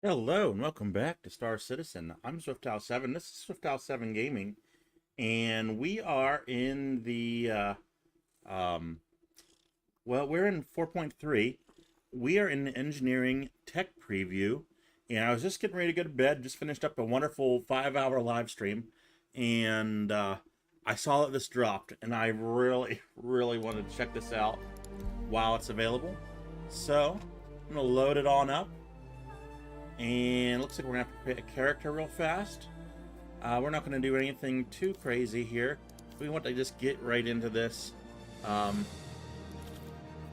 Hello and welcome back to Star Citizen. I'm SwiftOwl7. This is SwiftOwl7 Gaming, and we are in we're in 4.3. We are in the engineering tech preview, and I was just getting ready to go to bed. Just finished up a wonderful 5-hour live stream, and I saw that this dropped, and I really, really wanted to check this out while it's available. So I'm gonna load it on up. And looks like we're gonna have to create a character real fast. We're not gonna do anything too crazy here. We want to just get right into this. So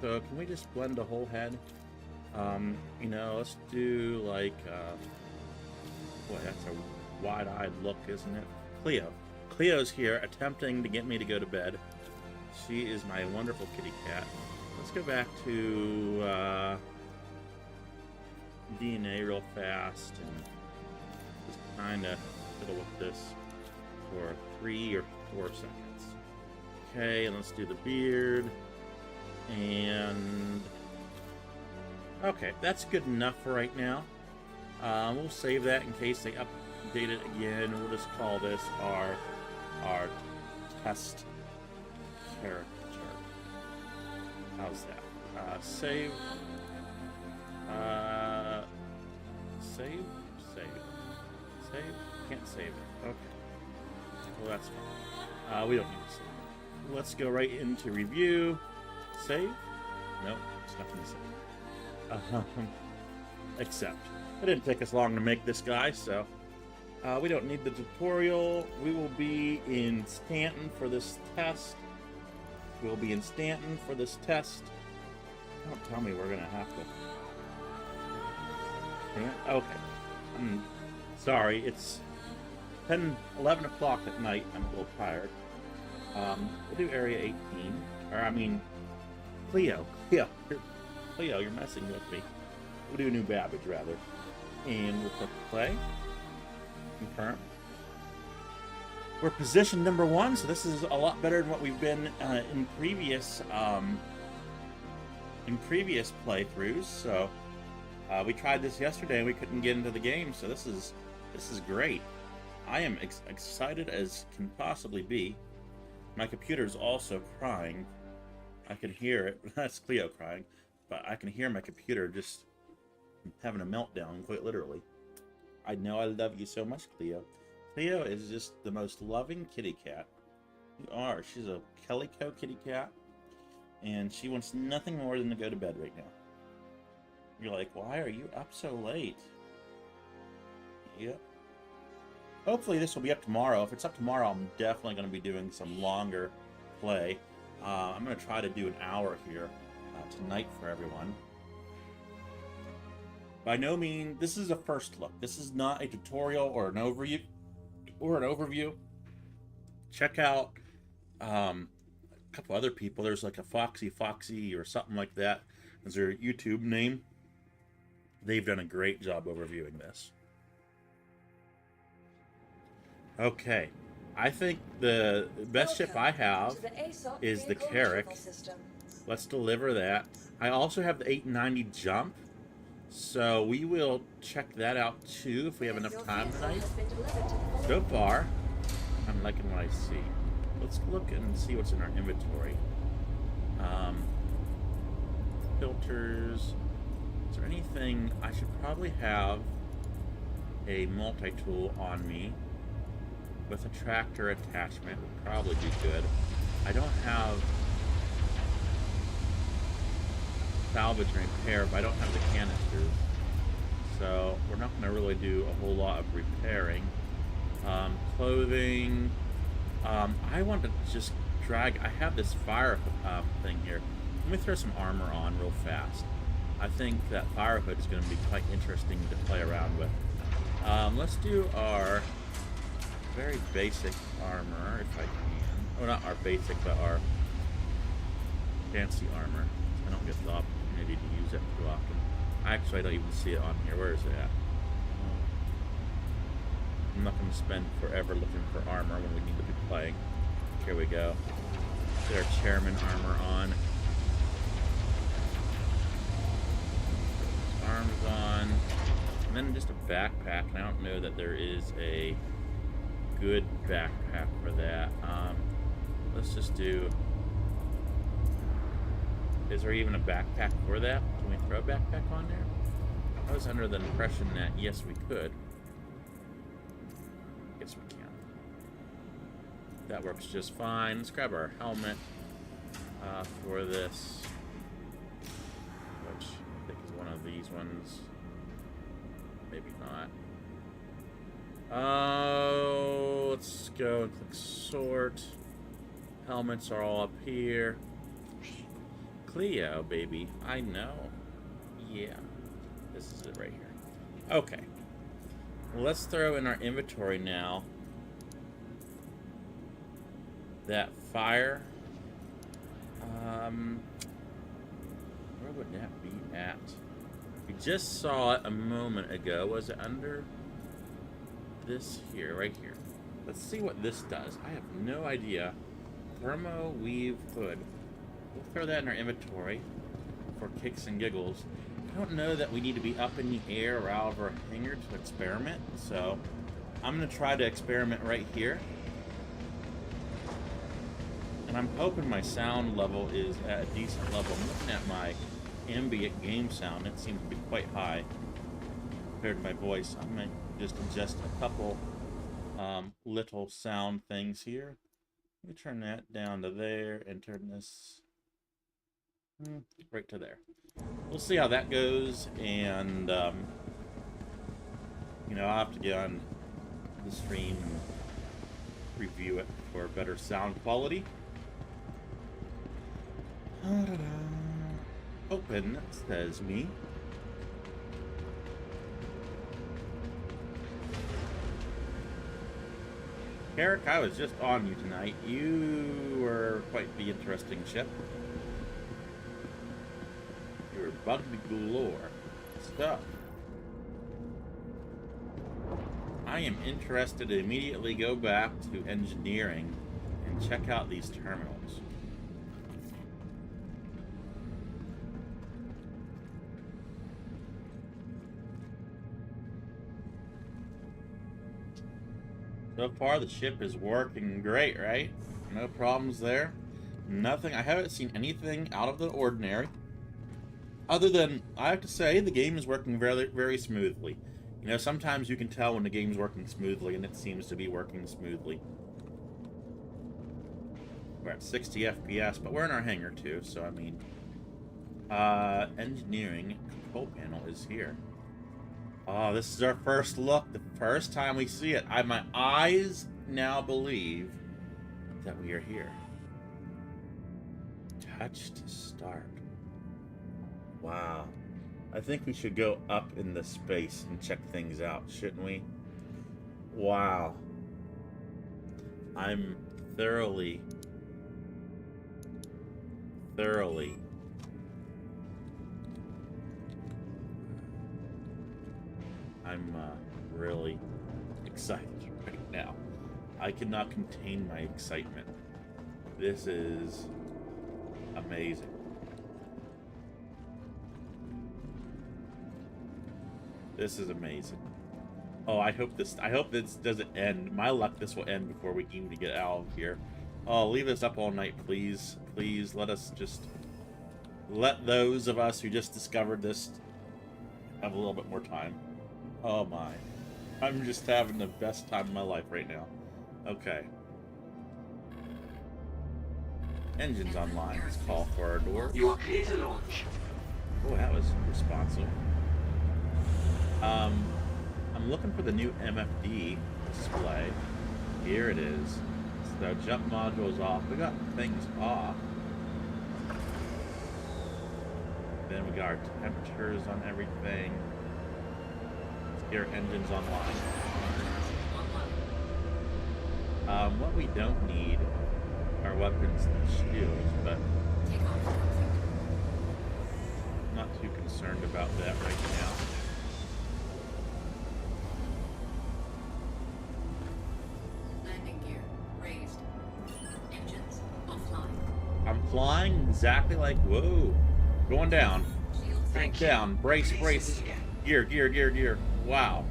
can we just blend the whole head? Let's do like, boy, that's a wide-eyed look, isn't it? Cleo. Cleo's here attempting to get me to go to bed. She is my wonderful kitty cat. Let's go back to, DNA real fast and just kind of fiddle with this for 3 or 4 seconds. Okay, and let's do the beard. And okay, that's good enough for right now. We'll save that in case they update it again. We'll just call this our test character. How's that? Save. Save? Can't save it. Okay. Well, that's fine. We don't need to save it. Let's go right into review. Save? Nope, it's not going to save. Except, it didn't take us long to make this guy, so we don't need the tutorial. We will be in Stanton for this test. Don't tell me we're going to have to... Okay. Sorry, it's 11 o'clock at night. I'm a little tired. We'll do area 18. Cleo. Cleo, you're messing with me. We'll do New Babbage, rather. And we'll click play. Confirm. We're position number 1, so this is a lot better than what we've been in previous playthroughs. So we tried this yesterday and we couldn't get into the game, so this is great. I am excited as can possibly be. My computer's also crying. I can hear it. That's Cleo crying, but I can hear my computer just having a meltdown, quite literally. I know I love you so much, Cleo. Cleo is just the most loving kitty cat. You are. She's a calico kitty cat, and she wants nothing more than to go to bed right now. You're like, why are you up so late? Yep. Hopefully this will be up tomorrow. If it's up tomorrow, I'm definitely going to be doing some longer play. I'm going to try to do an hour here tonight for everyone. By no means, this is a first look. This is not a tutorial or an overview. Check out a couple other people. There's like a Foxy or something like that is their YouTube name. They've done a great job overviewing this. Okay, I think the best ship I have is the Carrick. Let's deliver that. I also have the 890 jump, so we will check that out too if we have enough time tonight. So far, I'm liking what I see. Let's look and see what's in our inventory. Filters. Is there anything? I should probably have a multi-tool on me with a tractor attachment. Would probably be good. I don't have salvage and repair, but I don't have the canisters, so we're not going to really do a whole lot of repairing. Clothing. I want to just drag. I have this fire thing here. Let me throw some armor on real fast. I think that fire hood is going to be quite interesting to play around with. Let's do our very basic armor, if I can. Oh, not our basic, but our fancy armor. I don't get the opportunity to use it too often. Actually, I don't even see it on here. Where is it at? I'm not going to spend forever looking for armor when we need to be playing. Here we go. Get our chairman armor on. Arms on. And then just a backpack, and I don't know that there is a good backpack for that. Let's just do... Is there even a backpack for that? Can we throw a backpack on there? I was under the impression that, yes, we could. Yes, we can. That works just fine. Let's grab our helmet for this, which I think is one of these ones. Maybe not. Oh, let's go and click sort. Helmets are all up here. Cleo, baby. I know. Yeah. This is it right here. Okay. Well, let's throw in our inventory now that fire. Where would that be at? We just saw it a moment ago. Was it under this here, right here? Let's see what this does. I have no idea. Thermo weave hood. We'll throw that in our inventory for kicks and giggles. I don't know that we need to be up in the air or out of our hangar to experiment, so I'm going to try to experiment right here. And I'm hoping my sound level is at a decent level. I'm looking at my ambient game sound. It seems to be quite high compared to my voice. I'm going to just adjust a couple little sound things here. Let me turn that down to there and turn this right to there. We'll see how that goes, and you know, I'll have to get on the stream and review it for better sound quality. Open, says me. Eric, I was just on you tonight. You were quite the interesting ship. You were bugged galore. Stuff. I am interested to immediately go back to engineering and check out these terminals. So far, the ship is working great, right? No problems there. Nothing. I haven't seen anything out of the ordinary. Other than, I have to say, the game is working very, very smoothly. You know, sometimes you can tell when the game's working smoothly, and it seems to be working smoothly. We're at 60 FPS, but we're in our hangar too, so I mean... engineering control panel is here. Oh, this is our first look. The first time we see it. My eyes now believe that we are here. Touch to start. Wow. I think we should go up in the space and check things out, shouldn't we? Wow. I'm thoroughly I'm really excited right now. I cannot contain my excitement. This is amazing. This is amazing. Oh, I hope this doesn't end. My luck, this will end before we even get out of here. Oh, leave this up all night, please. Please, let those of us who just discovered this have a little bit more time. Oh my. I'm just having the best time of my life right now. Okay. Engines online. Let's call for our door. You are clear to launch. Oh, that was responsive. I'm looking for the new MFD display. Here it is. So jump module's off. We got things off. Then we got our temperatures on everything. Let's get our engines online. What we don't need are weapons and shields, but I'm not too concerned about that right now. I'm flying exactly like, whoa, going down, down, brace, brace, gear, gear, gear, gear. Wow.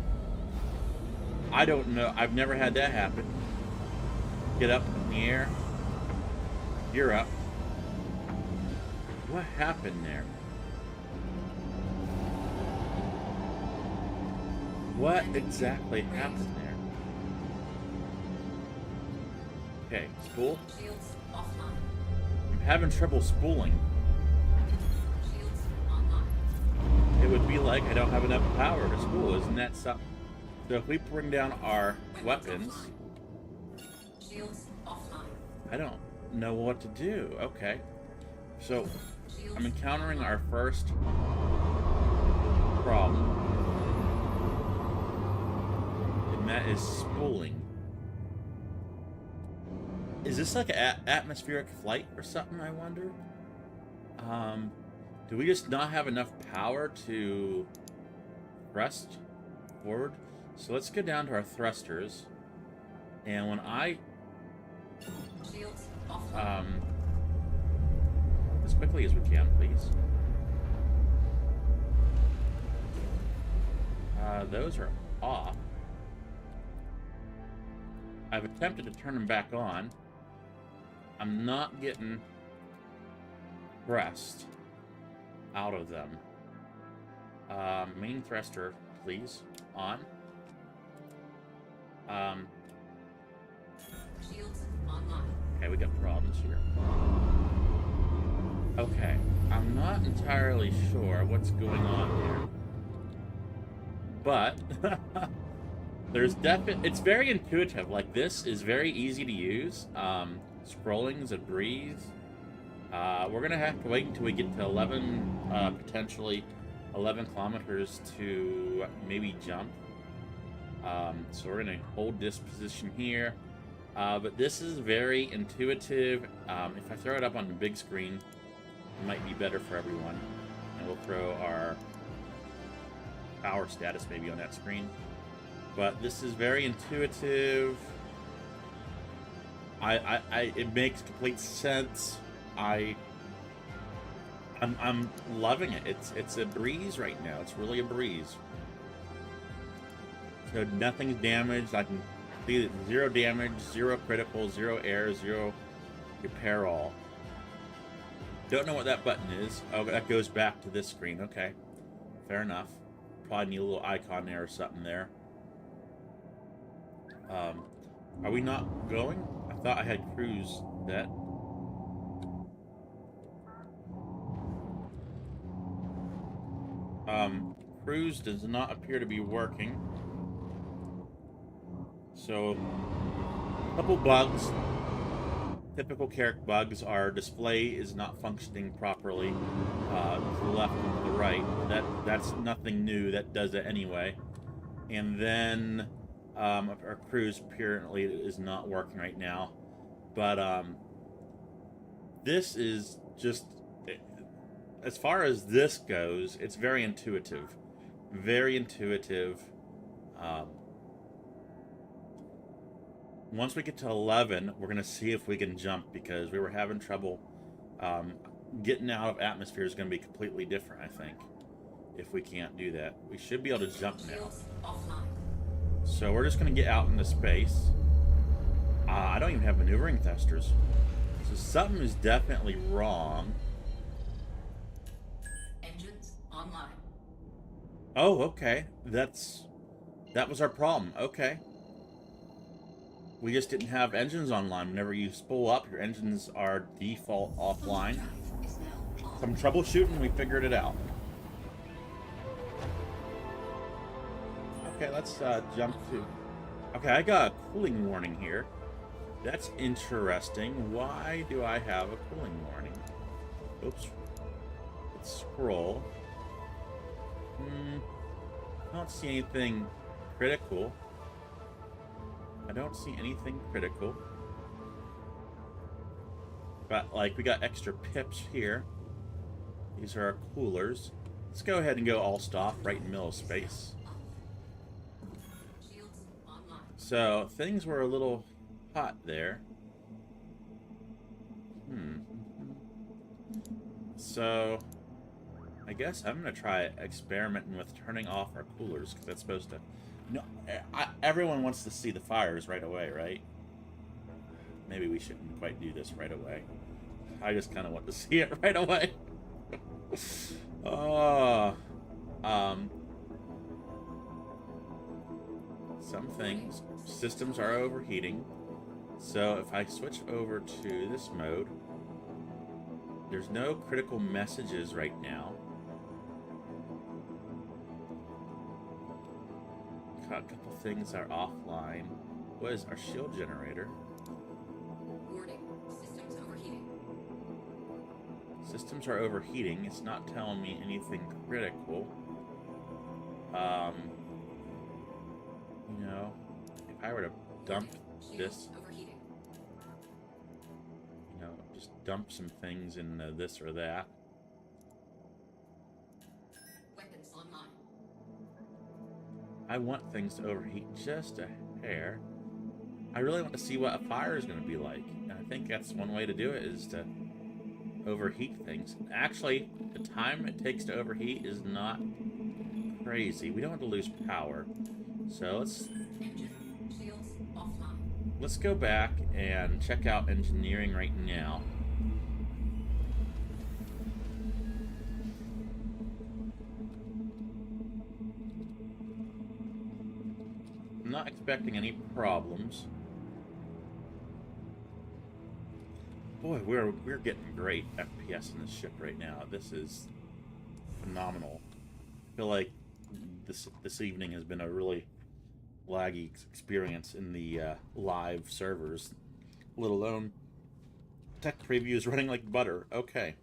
I don't know. I've never had that happen. Get up in the air. You're up. What happened there? What exactly happened there? Okay, spool. I'm having trouble spooling. It would be like I don't have enough power to spool, isn't that something? So if we bring down our weapons, I don't know what to do. Okay. So I'm encountering our first problem. And that is spooling. Is this like an atmospheric flight or something, I wonder? Do we just not have enough power to thrust forward? So let's go down to our thrusters. And when I... as quickly as we can, please. Those are off. I've attempted to turn them back on. I'm not getting thrust out of them. Main thruster, please. On. Okay, we got problems here. Okay, I'm not entirely sure what's going on here. But there's it's very intuitive. Like, this is very easy to use. Scrolling's a breeze. We're gonna have to wait until we get to 11, potentially 11 kilometers to maybe jump. So we're gonna hold this position here. But this is very intuitive. If I throw it up on the big screen, it might be better for everyone. And we'll throw our power status maybe on that screen. But this is very intuitive. It makes complete sense. I'm loving it. It's a breeze right now. It's really a breeze. So nothing's damaged. I can see that 0 damage, 0 critical, 0 air, 0 repair all. Don't know what that button is. Oh, that goes back to this screen. Okay, fair enough. Probably need a little icon there or something there. Are we not going? I thought I had cruise that. Cruise does not appear to be working. So, a couple bugs. Typical character bugs. Our display is not functioning properly to the left and to the right. That's nothing new. That does it anyway. And then our cruise apparently is not working right now. But this is just, as far as this goes, it's very intuitive. Very intuitive. Once we get to 11, we're going to see if we can jump, because we were having trouble. Getting out of atmosphere is going to be completely different, I think, if we can't do that. We should be able to jump now. So we're just going to get out into space. I don't even have maneuvering thrusters. So something is definitely wrong. Engines online. Oh, okay. That was our problem. Okay. We just didn't have engines online. Whenever you spool up, your engines are default offline. Some troubleshooting, we figured it out. Okay, let's jump to... Okay, I got a cooling warning here. That's interesting. Why do I have a cooling warning? Oops. Let's scroll. I don't see anything critical. I don't see anything critical. But, like, we got extra pips here. These are our coolers. Let's go ahead and go all stop right in the middle of space. So, things were a little hot there. So, I guess I'm gonna try experimenting with turning off our coolers, because that's supposed to... No, everyone wants to see the fires right away, right? Maybe we shouldn't quite do this right away. I just kind of want to see it right away. Oh, some things, systems are overheating. So if I switch over to this mode, there's no critical messages right now. A couple things are offline. What is our shield generator? Warning, systems overheating. Systems are overheating. It's not telling me anything critical. You know, if I were to dump this, you know, just dump some things in this or that. Weapons online. I want things to overheat just a hair. I really want to see what a fire is going to be like. And I think that's one way to do it, is to overheat things. Actually, the time it takes to overheat is not crazy. We don't want to lose power. So let's go back and check out engineering right now. I'm not expecting any problems. Boy, we're getting great FPS in this ship right now. This is phenomenal. I feel like this evening has been a really laggy experience in the live servers, let alone tech previews running like butter. Okay.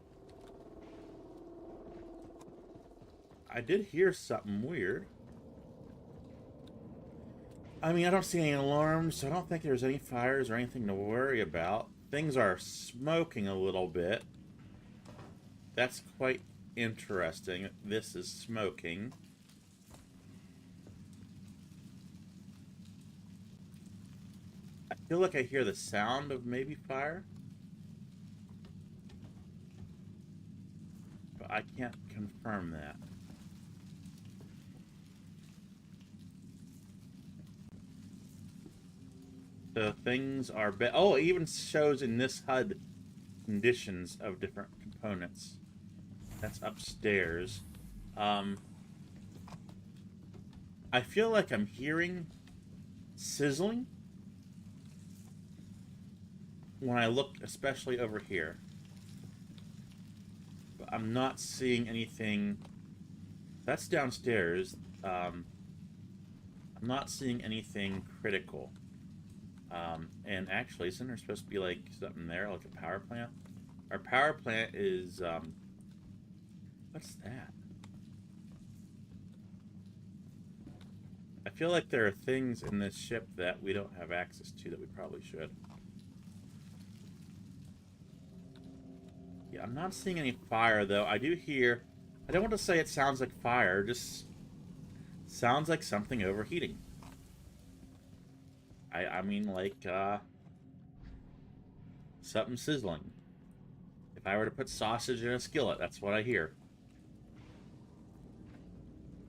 I did hear something weird. I mean, I don't see any alarms, so I don't think there's any fires or anything to worry about. Things are smoking a little bit. That's quite interesting. This is smoking. I feel like I hear the sound of maybe fire, but I can't confirm that. So things are oh, it even shows in this HUD conditions of different components. That's upstairs. I feel like I'm hearing sizzling when I look, especially over here. But I'm not seeing anything. That's downstairs. I'm not seeing anything critical. And actually, isn't there supposed to be like something there, like a power plant? Our power plant is, what's that? I feel like there are things in this ship that we don't have access to that we probably should. Yeah, I'm not seeing any fire, though. I do hear... I don't want to say it sounds like fire, just sounds like something overheating. I mean, like, something sizzling. If I were to put sausage in a skillet, that's what I hear.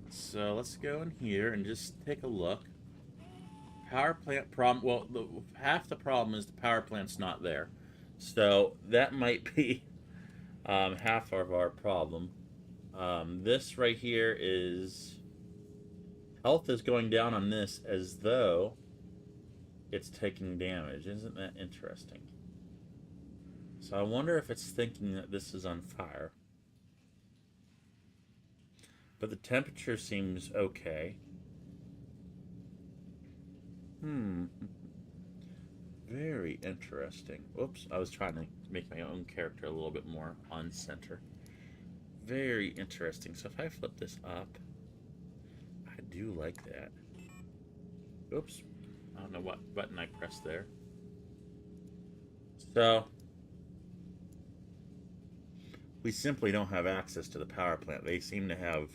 So let's go in here and just take a look. Power plant problem. Well, half the problem is the power plant's not there. So that might be half of our problem. This right here is... Health is going down on this as though it's taking damage. Isn't that interesting? So I wonder if it's thinking that this is on fire. But the temperature seems okay. Very interesting. Whoops, I was trying to make my own character a little bit more on center. Very interesting. So if I flip this up, I do like that. Oops. I don't know what button I pressed there. So we simply don't have access to the power plant. They seem to have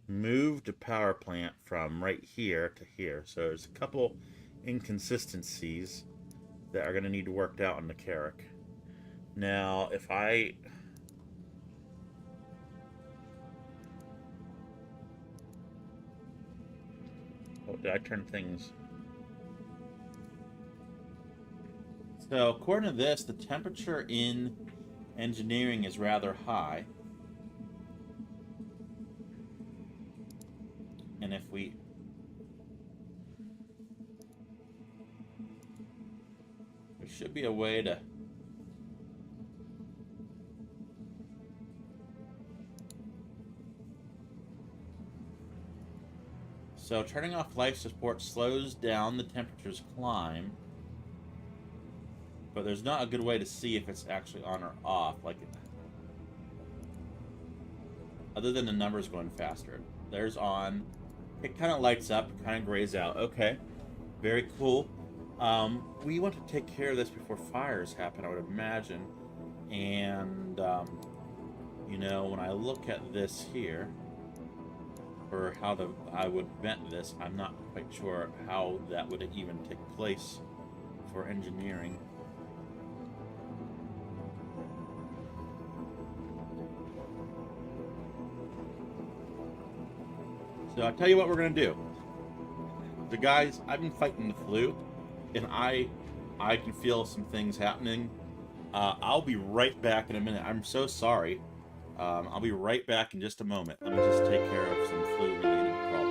moved the power plant from right here to here. So there's a couple inconsistencies that are going to need worked out in the Carrack. Now, if I Oh, did I turn things? So according to this, the temperature in engineering is rather high. And if we... There should be a way to... So turning off life support slows down the temperature's climb. But there's not a good way to see if it's actually on or off. Like, other than the numbers going faster. There's on. It kind of lights up, kind of grays out. Okay. Very cool. We want to take care of this before fires happen, I would imagine. And, you know, when I look at this here, or how I would vent this, I'm not quite sure how that would even take place for engineering. So I'll tell you what we're going to do. The guys, I've been fighting the flu, and I can feel some things happening. I'll be right back in a minute. I'm so sorry. I'll be right back in just a moment. Let me just take care of some flu-related problems.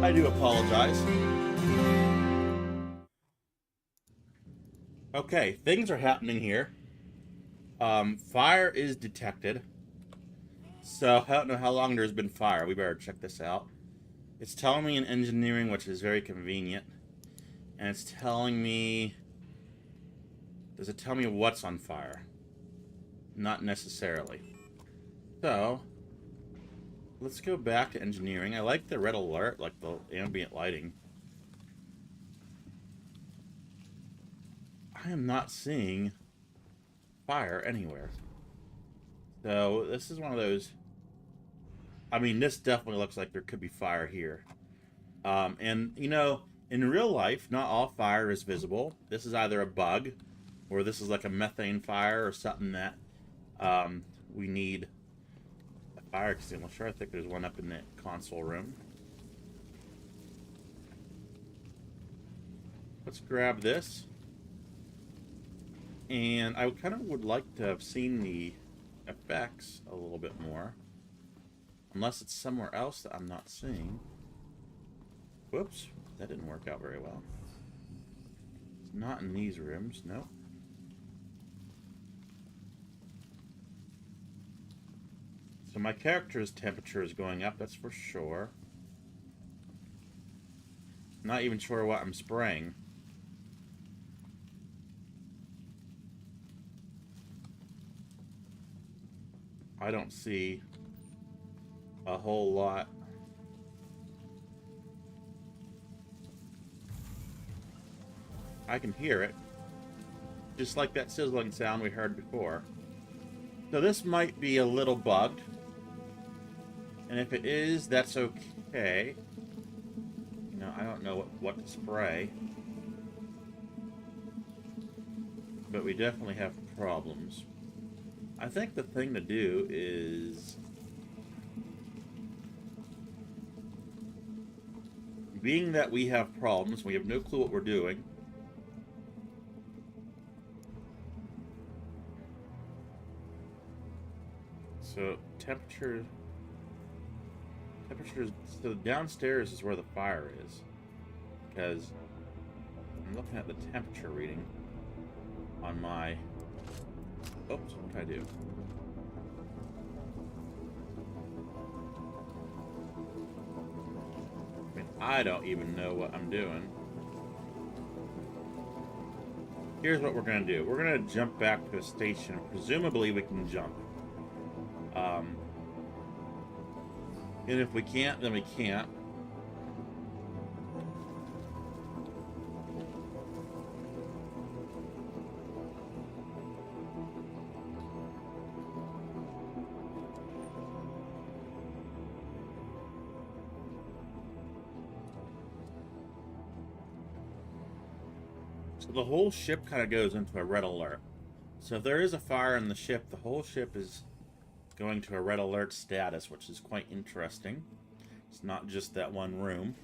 I do apologize. Okay, things are happening here. Fire is detected. So, I don't know how long there's been fire. We better check this out. It's telling me in engineering, which is very convenient. And it's telling me... Does it tell me what's on fire? Not necessarily. So, let's go back to engineering. I like the red alert, like the ambient lighting. I am not seeing fire anywhere. So, this is one of those... I mean, this definitely looks like there could be fire here. And, you know, In real life, not all fire is visible. This is either a bug, or this is like a methane fire or something that we need a fire extinguisher. I think there's one up in the console room. Let's grab this. And I kind of would like to have seen the effects a little bit more. Unless it's somewhere else that I'm not seeing. Whoops, that didn't work out very well. It's not in these rooms, no. So my character's temperature is going up, that's for sure. Not even sure what I'm spraying. I don't see a whole lot. I can hear it. Just like that sizzling sound we heard before. So this might be a little bugged. And if it is, that's okay. You know, I don't know what to spray. But we definitely have problems. I think the thing to do is... being that we have problems, we have no clue what we're doing. So, temperatures, so downstairs is where the fire is. Because I'm looking at the temperature reading on my... Oops, what did I do? I mean, I don't even know what I'm doing. Here's what we're going to do. We're going to jump back to the station. Presumably we can jump. And if we can't, then we can't. So the whole ship kind of goes into a red alert. So if there is a fire in the ship, the whole ship is going to a red alert status, which is quite interesting. It's not just that one room.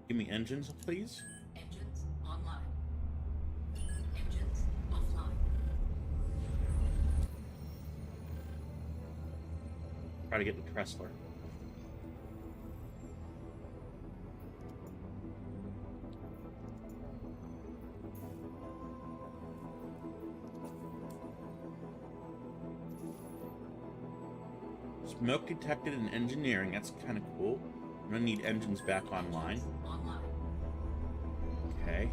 Give me engines, please. Engines online. Engines offline. Try to get the Tressler. Smoke detected in engineering. That's kind of cool. I'm gonna need engines back online. Online. Okay.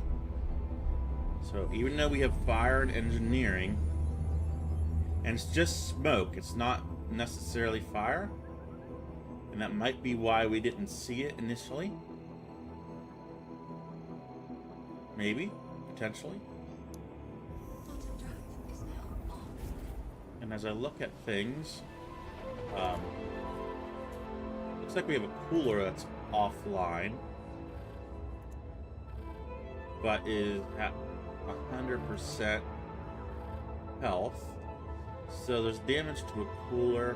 So even though we have fire and engineering, and it's just smoke, it's not necessarily fire, and that might be why we didn't see it initially. Maybe, potentially. Quantum drive is now on. And as I look at things, looks like we have a cooler that's offline, but is at 100% health. So there's damage to a cooler.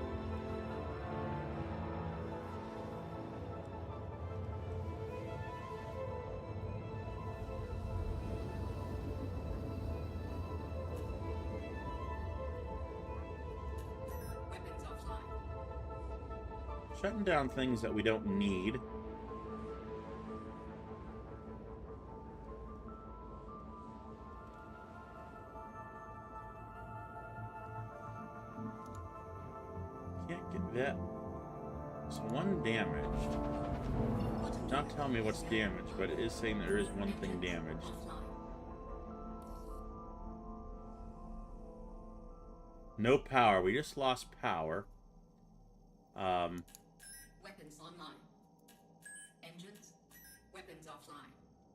Weapons offline. Shutting down things that we don't need. Can't get that. So one damaged. Quantum Not drive telling me what's is now damaged, but it is saying there is one thing damaged. offline. No power. We just lost power. Weapons online. Engines. Weapons offline.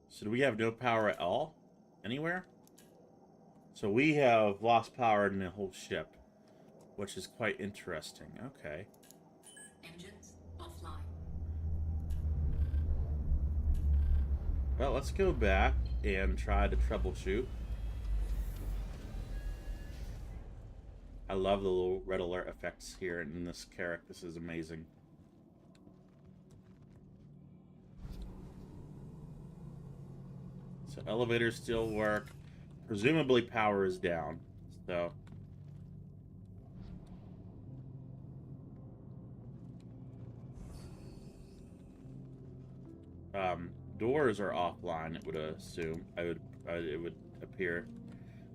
So do we have no power at all? Anywhere? So we have lost power in the whole ship, which is quite interesting. Okay. Engines Well, let's go back and try to troubleshoot. I love the little red alert effects here in this character. This is amazing. So elevators still work. Presumably power is down. So doors are offline, it would assume. It would appear.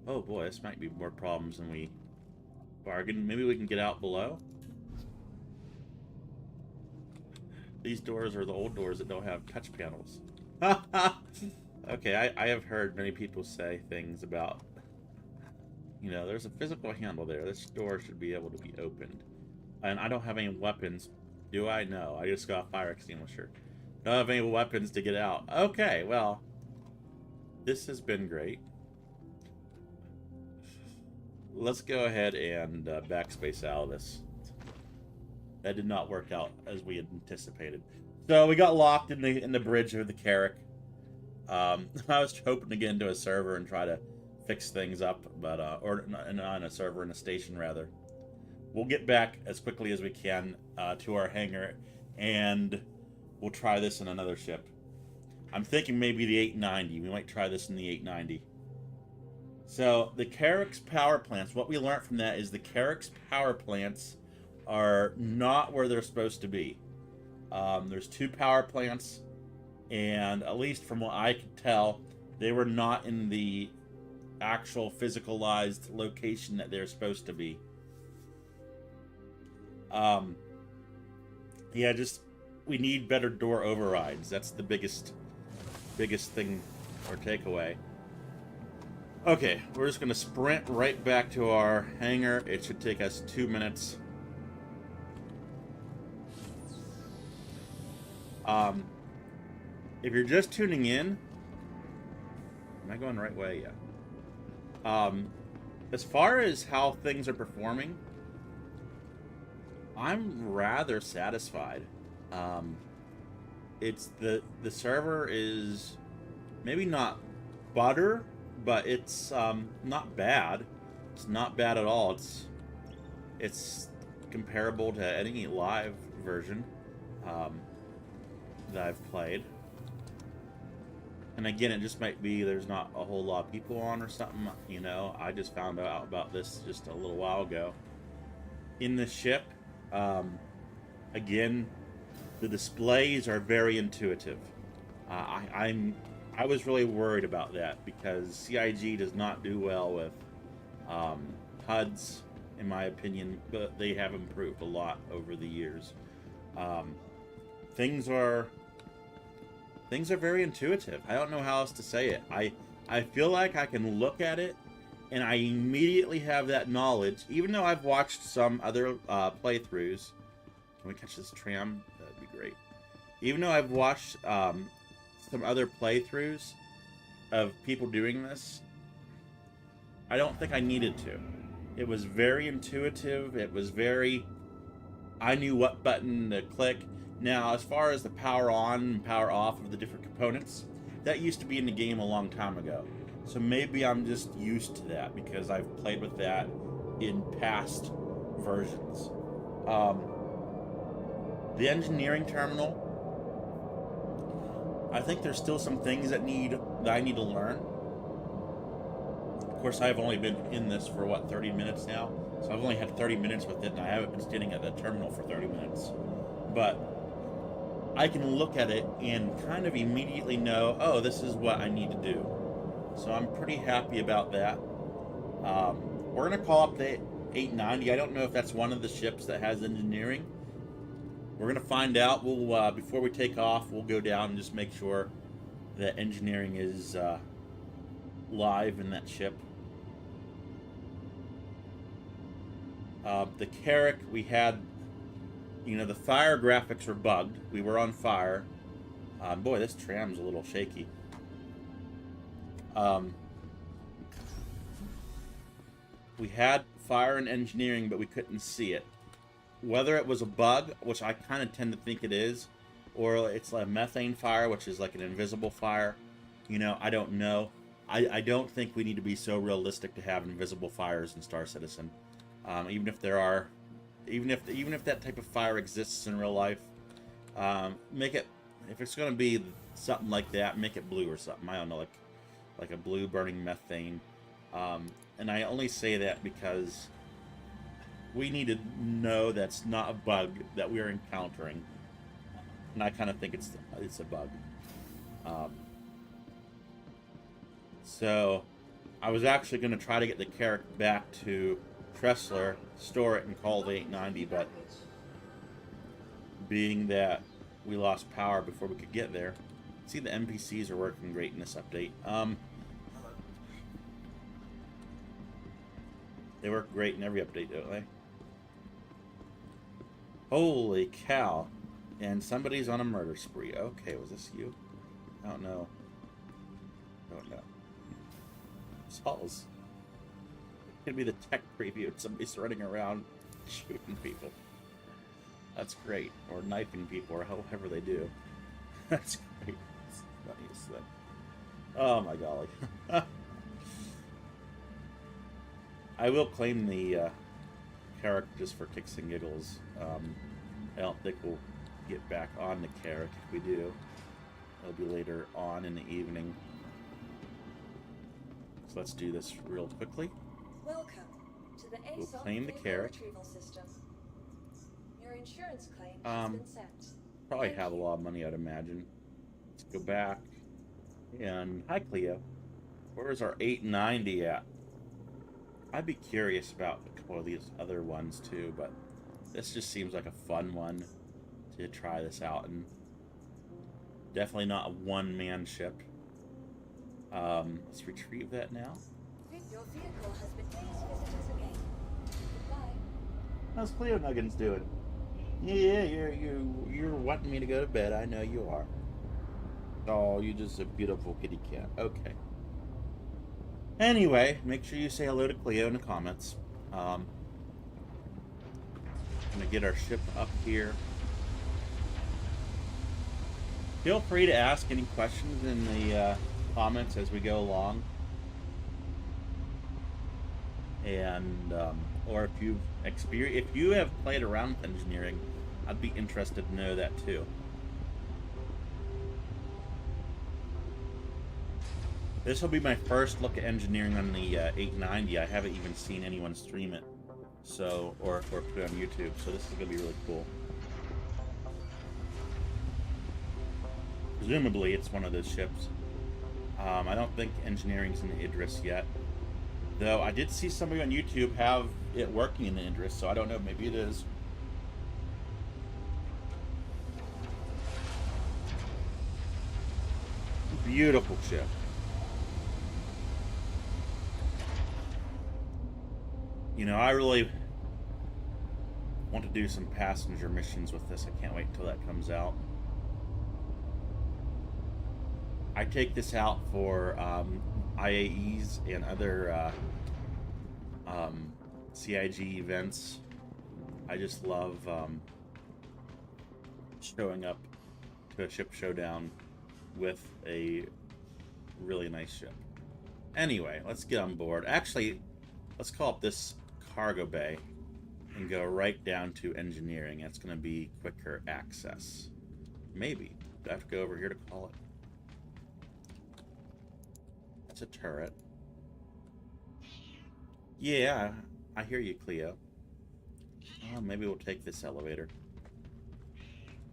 Oh boy, this might be more problems than we bargained. Maybe we can get out below. These doors are the old doors that don't have touch panels. Okay, I have heard many people say things about, you know, there's a physical handle there. This door should be able to be opened. And I don't have any weapons. Do I? No. I just got a fire extinguisher. Don't have any weapons to get out. Okay, well, this has been great. Let's go ahead and backspace out of this. That did not work out as we had anticipated. So we got locked in the bridge of the Carrick. I was hoping to get into a server and try to fix things up, but or not in a server, in a station rather. We'll get back as quickly as we can to our hangar, and we'll try this in another ship. I'm thinking maybe the 890. We might try this in the 890. So the Carrick's power plants. What we learned from that is the Carrick's power plants are not where they're supposed to be. There's 2 power plants. And at least from what I could tell, they were not in the actual physicalized location that they're supposed to be. Yeah, just we need better door overrides. That's the biggest thing or takeaway. Okay, we're just gonna sprint right back to our hangar. It should take us 2 minutes. If you're just tuning in, am I going the right way? Yeah. As far as how things are performing, I'm rather satisfied. It's the server is maybe not butter, but it's not bad. It's not bad at all. It's comparable to any live version that I've played. And again, it just might be there's not a whole lot of people on or something. You know, I just found out about this just a little while ago. In the ship, again, the displays are very intuitive. I was really worried about that because CIG does not do well with HUDs, in my opinion, but they have improved a lot over the years. Things are very intuitive. I don't know how else to say it. I feel like I can look at it and I immediately have that knowledge, even though I've watched some other playthroughs. Can we catch this tram? That'd be great. Even though I've watched some other playthroughs of people doing this, I don't think I needed to. It was very intuitive. It was very... I knew what button to click. Now, as far as the power on and power off of the different components, that used to be in the game a long time ago. So maybe I'm just used to that because I've played with that in past versions. The engineering terminal, I think there's still some things that I need to learn. Of course, I've only been in this for, 30 minutes now? So I've only had 30 minutes with it, and I haven't been standing at the terminal for 30 minutes. But I can look at it and kind of immediately know, oh, this is what I need to do. So I'm pretty happy about that. We're going to call up the 890. I don't know if that's one of the ships that has engineering. We're going to find out. We'll before we take off, we'll go down and just make sure that engineering is live in that ship. The Carrick, we had... You know, the fire graphics were bugged. We were on fire. Boy, this tram's a little shaky. We had fire and engineering, but we couldn't see it. Whether it was a bug, which I kind of tend to think it is, or it's a methane fire, which is like an invisible fire, You know, I don't know. I don't think we need to be so realistic to have invisible fires in Star Citizen. Even if there are, even if that type of fire exists in real life, make it, if it's going to be something like that, make it blue or something. I don't know, like a blue burning methane. And I only say that because we need to know that's not a bug that we're encountering, and I kind of think it's a bug. Um, so I was actually going to try to get the character back to Tressler, store it, and call the 890, but being that we lost power before we could get there, see, the NPCs are working great in this update. They work great in every update, don't they? Holy cow. And somebody's on a murder spree. Okay, was this you? I don't know. I don't know. Sauls. It could be the tech preview. Somebody's running around shooting people. That's great. Or knifing people, or however they do. That's great. It's the funniest thing. Oh my golly. I will claim the carrot just for kicks and giggles. I don't think we'll get back on the carrot. If we do, it'll be later on in the evening. So let's do this real quickly. Welcome to the We'll ASOP claim the vehicle carrot. retrieval system. Your insurance claim has been sent. Probably Thank have a you. lot of money, I'd imagine. Let's go back. And hi, Cleo. Where is our 890 at? I'd be curious about a couple of these other ones too, but this just seems like a fun one to try this out, and definitely not a one-man ship. Let's retrieve that now. Your vehicle has been please visit us again. Goodbye. How's Cleo Nuggins doing? Yeah, you're wanting me to go to bed. I know you are. Oh, you're just a beautiful kitty cat. Okay. Anyway, make sure you say hello to Cleo in the comments. Gonna get our ship up here. Feel free to ask any questions in the comments as we go along. And or if you have played around with engineering, I'd be interested to know that too. This will be my first look at engineering on the 890. I haven't even seen anyone stream it, so or put it on YouTube. So this is gonna be really cool. Presumably, it's one of those ships. I don't think engineering's in the Idris yet, though. I did see somebody on YouTube have it working in the Idris, so I don't know. Maybe it is. Beautiful ship. You know, I really want to do some passenger missions with this. I can't wait until that comes out. I take this out for IAEs and other CIG events. I just love showing up to a ship showdown with a really nice ship. Anyway, let's get on board. Actually, let's call up this cargo bay and go right down to engineering. That's going to be quicker access. Maybe. Do I have to go over here to call it? That's a turret. Yeah, I hear you, Cleo. Oh, maybe we'll take this elevator.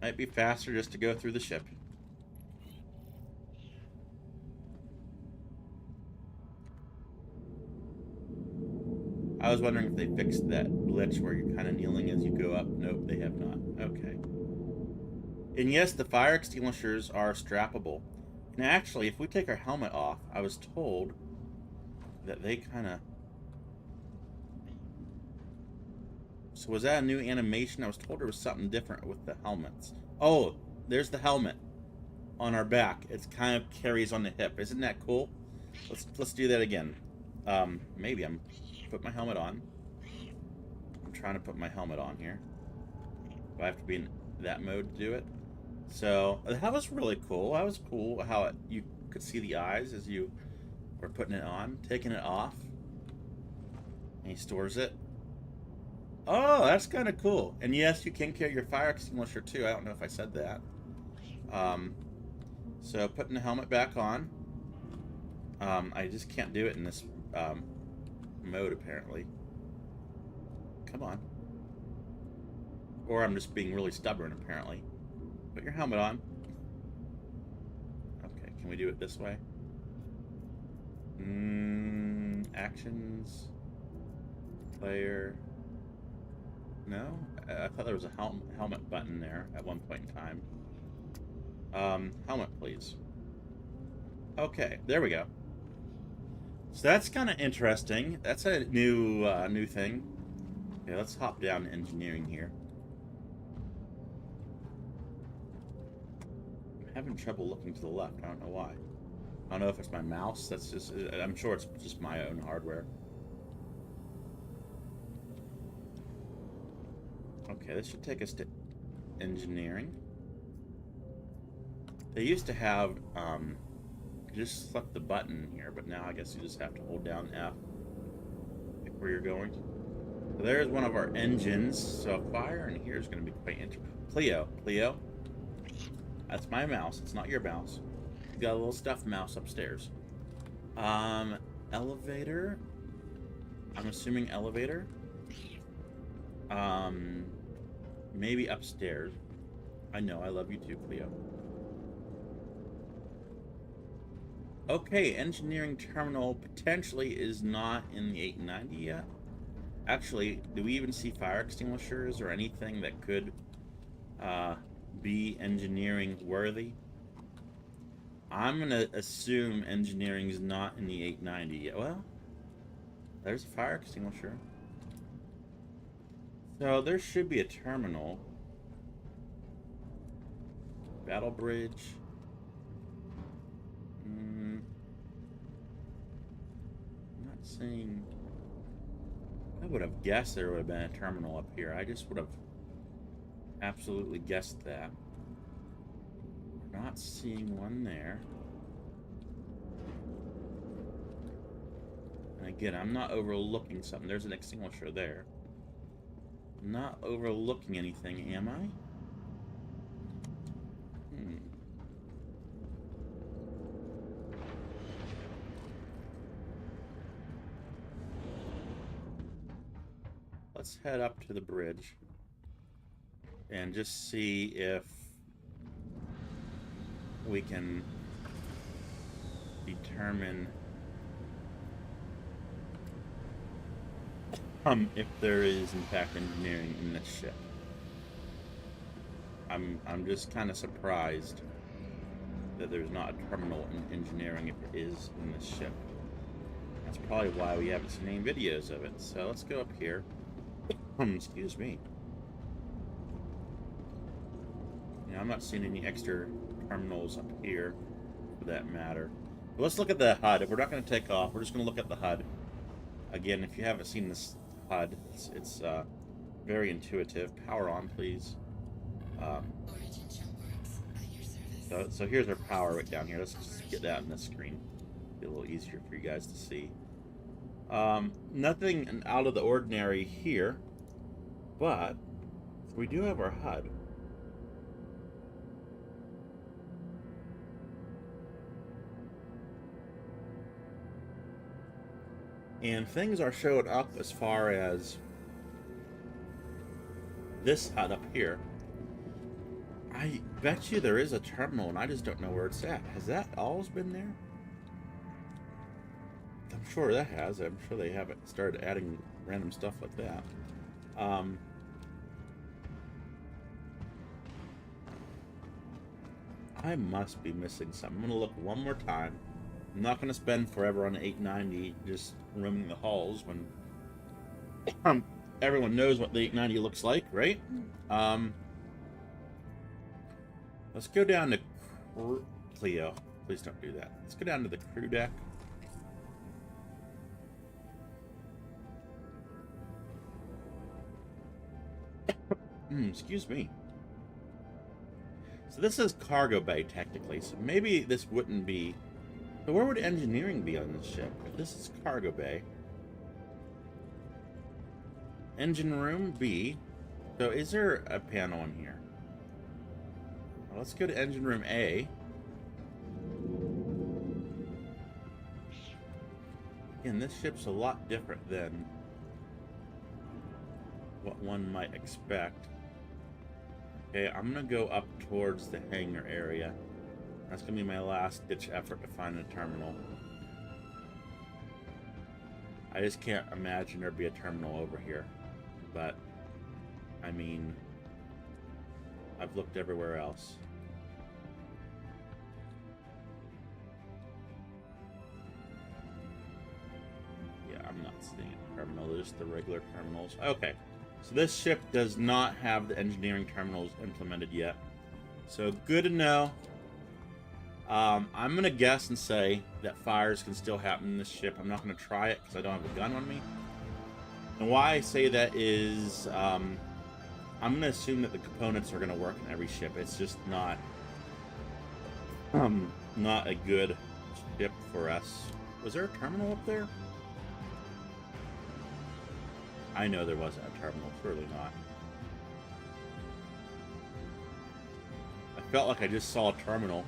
Might be faster just to go through the ship. I was wondering if they fixed that glitch where you're kind of kneeling as you go up. Nope, they have not. Okay. And yes, the fire extinguishers are strappable. And actually, if we take our helmet off, I was told that they kind of... So was that a new animation? I was told there was something different with the helmets. Oh, there's the helmet on our back. It kind of carries on the hip. Isn't that cool? Let's do that again. Maybe I'm... Put my helmet on. I'm trying to put my helmet on here. Do I have to be in that mode to do it? So that was really cool. That was cool how you could see the eyes as you were putting it on, taking it off, and he stores it. Oh, that's kind of cool. And yes, you can carry your fire extinguisher too. I don't know if I said that. Um, so putting the helmet back on. I just can't do it in this mode apparently. Come on. Or I'm just being really stubborn apparently. Put your helmet on. Okay, can we do it this way? Actions. Player. No? I thought there was a helmet button there at one point in time. Helmet, please. Okay, there we go. So that's kind of interesting. That's a new thing. Okay, let's hop down to engineering here. I'm having trouble looking to the left. I don't know why. I don't know if it's my mouse. That's just. I'm sure it's just my own hardware. Okay, this should take us to engineering. They used to have you just select the button here, but now I guess you just have to hold down F. Pick where you're going. So there's one of our engines. So fire in here is going to be quite interesting. Cleo. That's my mouse. It's not your mouse. You got a little stuffed mouse upstairs. Elevator. I'm assuming elevator. Maybe upstairs. I know, I love you too, Cleo. Okay, engineering terminal potentially is not in the 890 yet. Actually, do we even see fire extinguishers or anything that could be engineering worthy? I'm gonna assume engineering is not in the 890 yet. Well, there's a fire extinguisher. So there should be a terminal. Battle bridge. I'm not seeing. I would have guessed there would have been a terminal up here. I just would have absolutely guessed that. We're not seeing one there. And again, I'm not overlooking something. There's an extinguisher there. I'm not overlooking anything, am I? Let's head up to the bridge and just see if we can determine if there is in fact engineering in this ship. I'm just kind of surprised that there's not a terminal in engineering if it is in this ship. That's probably why we haven't seen any videos of it. So let's go up here. Excuse me. Yeah, I'm not seeing any extra terminals up here, for that matter. But let's look at the HUD. If we're not going to take off, we're just going to look at the HUD. Again, if you haven't seen this HUD, it's very intuitive. Power on, please. So here's our power right down here. Let's just get that on the screen. Be a little easier for you guys to see. Nothing out of the ordinary here, but we do have our HUD. And things are showed up as far as this HUD up here. I bet you there is a terminal and I just don't know where it's at. Has that always been there? I'm sure that has. I'm sure they haven't started adding random stuff like that. I must be missing something. I'm going to look one more time. I'm not going to spend forever on the 890 just roaming the halls when everyone knows what the 890 looks like, right? Let's go down to Cleo. Please don't do that. Let's go down to the crew deck. Excuse me. So this is cargo bay, technically. So maybe this wouldn't be... So where would engineering be on this ship? If this is cargo bay. Engine room B. So is there a panel in here? Well, let's go to engine room A. Again, this ship's a lot different than what one might expect. Okay, I'm gonna go up towards the hangar area. That's gonna be my last ditch effort to find a terminal. I just can't imagine there'd be a terminal over here. But, I mean, I've looked everywhere else. Yeah, I'm not seeing a terminal, just the regular terminals. Okay. So this ship does not have the engineering terminals implemented yet. So good to know. I'm going to guess and say that fires can still happen in this ship. I'm not going to try it because I don't have a gun on me. And why I say that is I'm going to assume that the components are going to work in every ship. It's just not a good ship for us. Was there a terminal up there? I know there wasn't a terminal, surely not. I felt like I just saw a terminal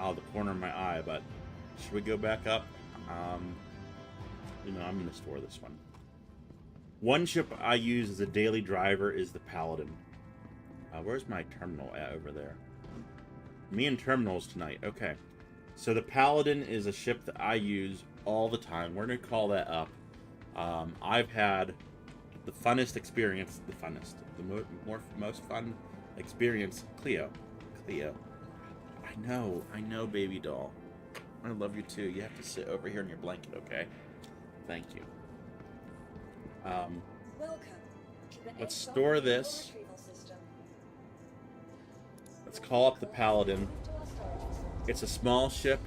out of the corner of my eye, but should we go back up? You know, I'm going to store this one. One ship I use as a daily driver is the Paladin. Where's my terminal at over there? Me and terminals tonight. Okay. So the Paladin is a ship that I use all the time. We're going to call that up. I've had the funnest experience, most fun experience. Cleo. I know, baby doll. I love you too. You have to sit over here in your blanket, okay? Thank you. Welcome to the Let's Exxon store Fuel this. Retrieval System. Let's call up the Paladin. To our storage facility. It's a small ship,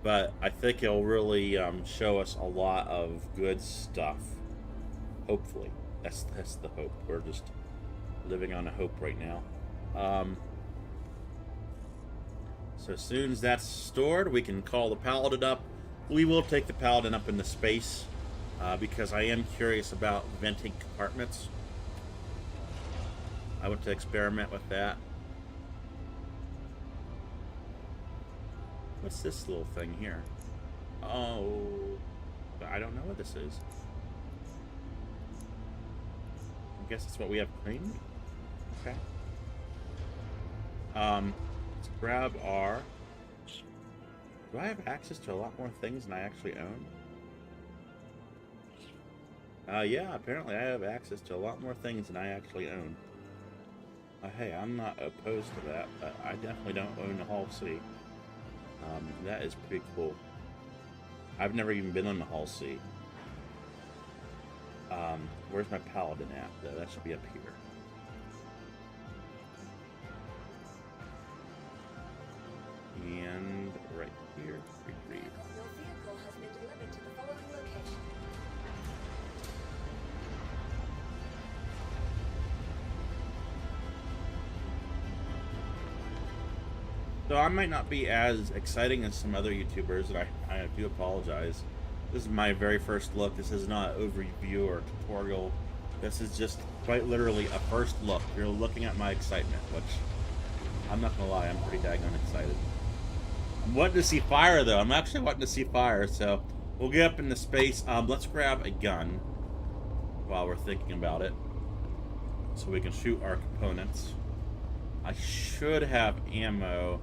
but I think it'll really show us a lot of good stuff. Hopefully. That's the hope. We're just living on a hope right now. So as soon as that's stored, we can call the Paladin up. We will take the Paladin up into space because I am curious about venting compartments. I want to experiment with that. What's this little thing here? Oh, I don't know what this is. I guess it's what we have cleaned. Okay. Let's grab our... Do I have access to a lot more things than I actually own? Yeah, apparently I have access to a lot more things than I actually own. Hey, I'm not opposed to that, but I definitely don't own the Hull C. That is pretty cool. I've never even been on the Hull C. Where's my Paladin at, though? That should be up here. And right here. Retrieve. Your vehicle has been delivered to the following location. So I might not be as exciting as some other YouTubers, and I do apologize. This is my very first look. This is not an overview or tutorial. This is just quite literally a first look. You're looking at my excitement, which I'm not gonna lie, I'm pretty daggone excited. I'm wanting to see fire, though. I'm actually wanting to see fire, so we'll get up into space. Let's grab a gun while we're thinking about it, so we can shoot our components. I should have ammo.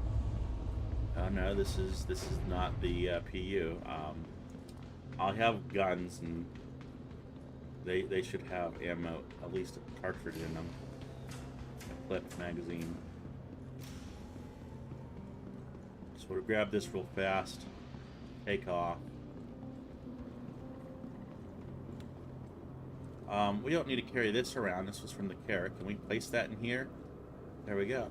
Oh no, this is not the PU. I'll have guns, and they should have ammo, at least a cartridge in them. A clipped magazine. So we'll grab this real fast. Take off. We don't need to carry this around. This was from the carrot. Can we place that in here? There we go.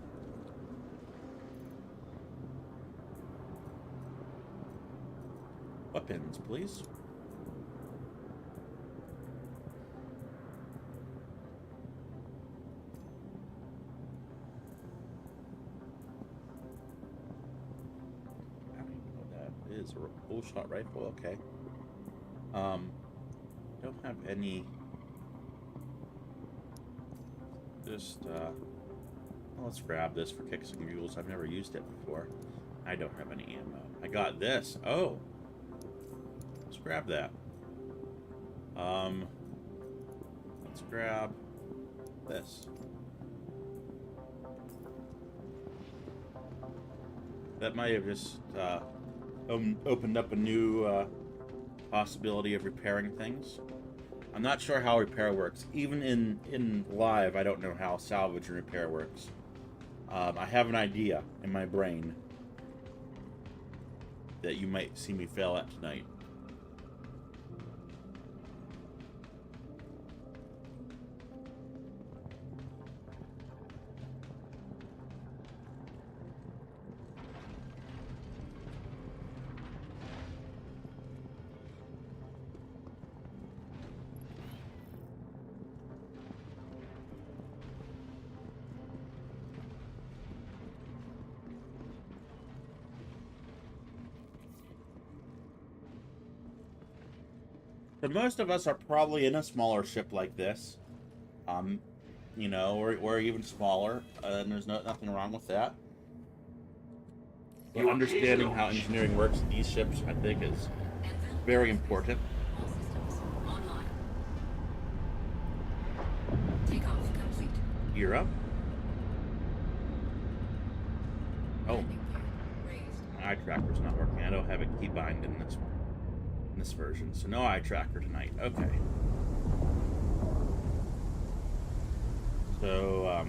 Weapons, please. is a full shot rifle. Okay. Don't have any. Just well, let's grab this for kicks and giggles. I've never used it before. I don't have any ammo. I got this. Oh, let's grab that. Let's grab this. That might have just opened up a new possibility of repairing things. I'm not sure how repair works. Even in live, I don't know how salvage and repair works. I have an idea in my brain that you might see me fail at tonight. So most of us are probably in a smaller ship like this, you know, or even smaller, and there's nothing wrong with that. But understanding how engineering works in these ships, I think, is very important. All systems online. Takeoff complete. Gear up. Oh, Landing gear raised. my eye tracker's not working. I don't have a keybind in this one. This version, so no eye tracker tonight. Okay. So,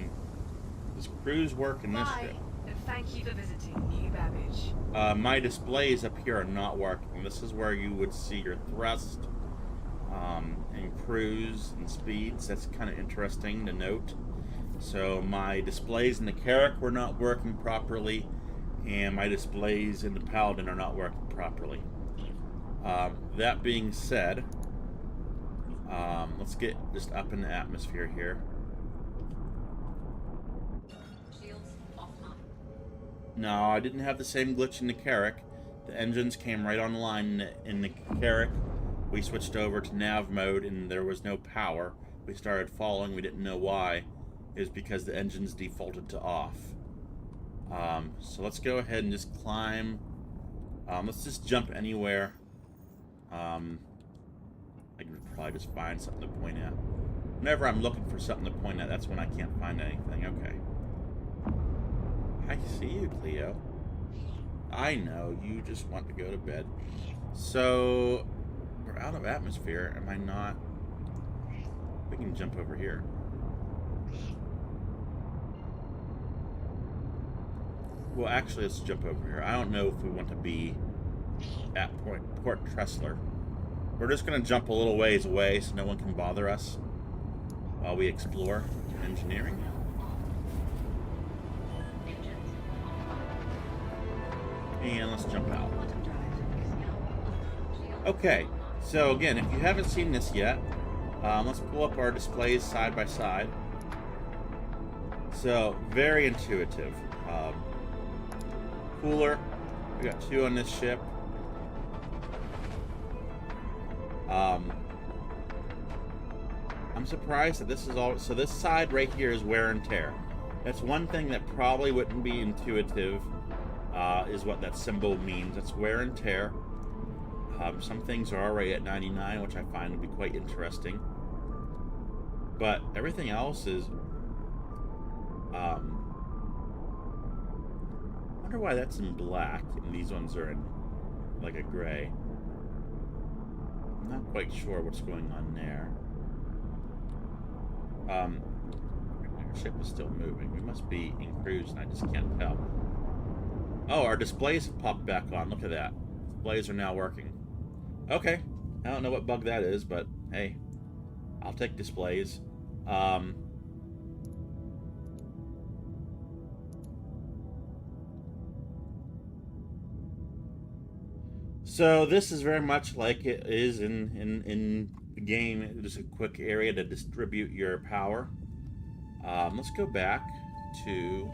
does cruise work in this Hi, ship? and thank you for visiting New Babbage. My displays up here are not working. This is where you would see your thrust, and cruise and speeds. That's kind of interesting to note. So my displays in the Carrack were not working properly, and my displays in the Paladin are not working properly. That being said, let's get just up in the atmosphere here. Shields offline. No, I didn't have the same glitch in the Carrack. The engines came right online in the Carrack. We switched over to nav mode and there was no power. We started falling. We didn't know why. It was because the engines defaulted to off. So let's go ahead and just climb. Let's just jump anywhere. I can probably just find something to point at. Whenever I'm looking for something to point at, that's when I can't find anything. Okay. I see you, Cleo. I know, you just want to go to bed. So, we're out of atmosphere. Am I not? We can jump over here. Well, actually, let's jump over here. I don't know if we want to be at Port Tressler. We're just going to jump a little ways away so no one can bother us while we explore engineering. And let's jump out. Okay, so again, if you haven't seen this yet, let's pull up our displays side by side. So, very intuitive. Cooler. We got 2 on this ship. I'm surprised that this is all. So this side right here is wear and tear. That's one thing that probably wouldn't be intuitive, is what that symbol means. It's wear and tear. Some things are already at 99, which I find to be quite interesting. But everything else is. I wonder why that's in black and these ones are in like a gray. I'm not quite sure what's going on there. Our ship is still moving. We must be in cruise and I just can't tell. Oh, our displays have popped back on. Look at that. Displays are now working. Okay. I don't know what bug that is, but hey, I'll take displays. So this is very much like it is in the game. Just a quick area to distribute your power. Let's go back to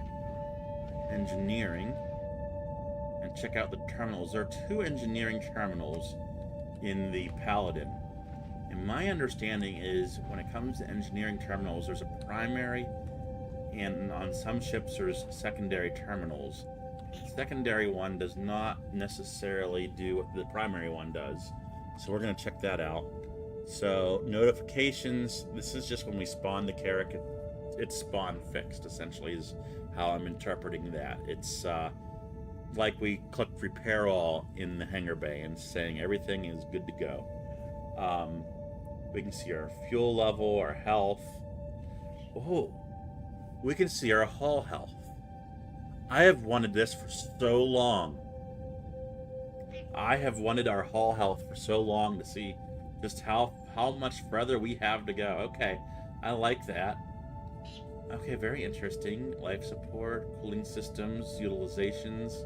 engineering and check out the terminals. There are 2 engineering terminals in the Paladin. And my understanding is when it comes to engineering terminals, there's a primary, and on some ships there's secondary terminals. The secondary one does not necessarily do what the primary one does. So we're going to check that out. So notifications, this is just when we spawn the character. It's spawn fixed, essentially, is how I'm interpreting that. It's like we click repair all in the hangar bay and saying everything is good to go. We can see our fuel level, our health. Oh, we can see our hull health. I have wanted this for so long. I have wanted our hull health for so long to see just how much further we have to go. Okay, I like that. Okay, very interesting. Life support, cooling systems, utilizations.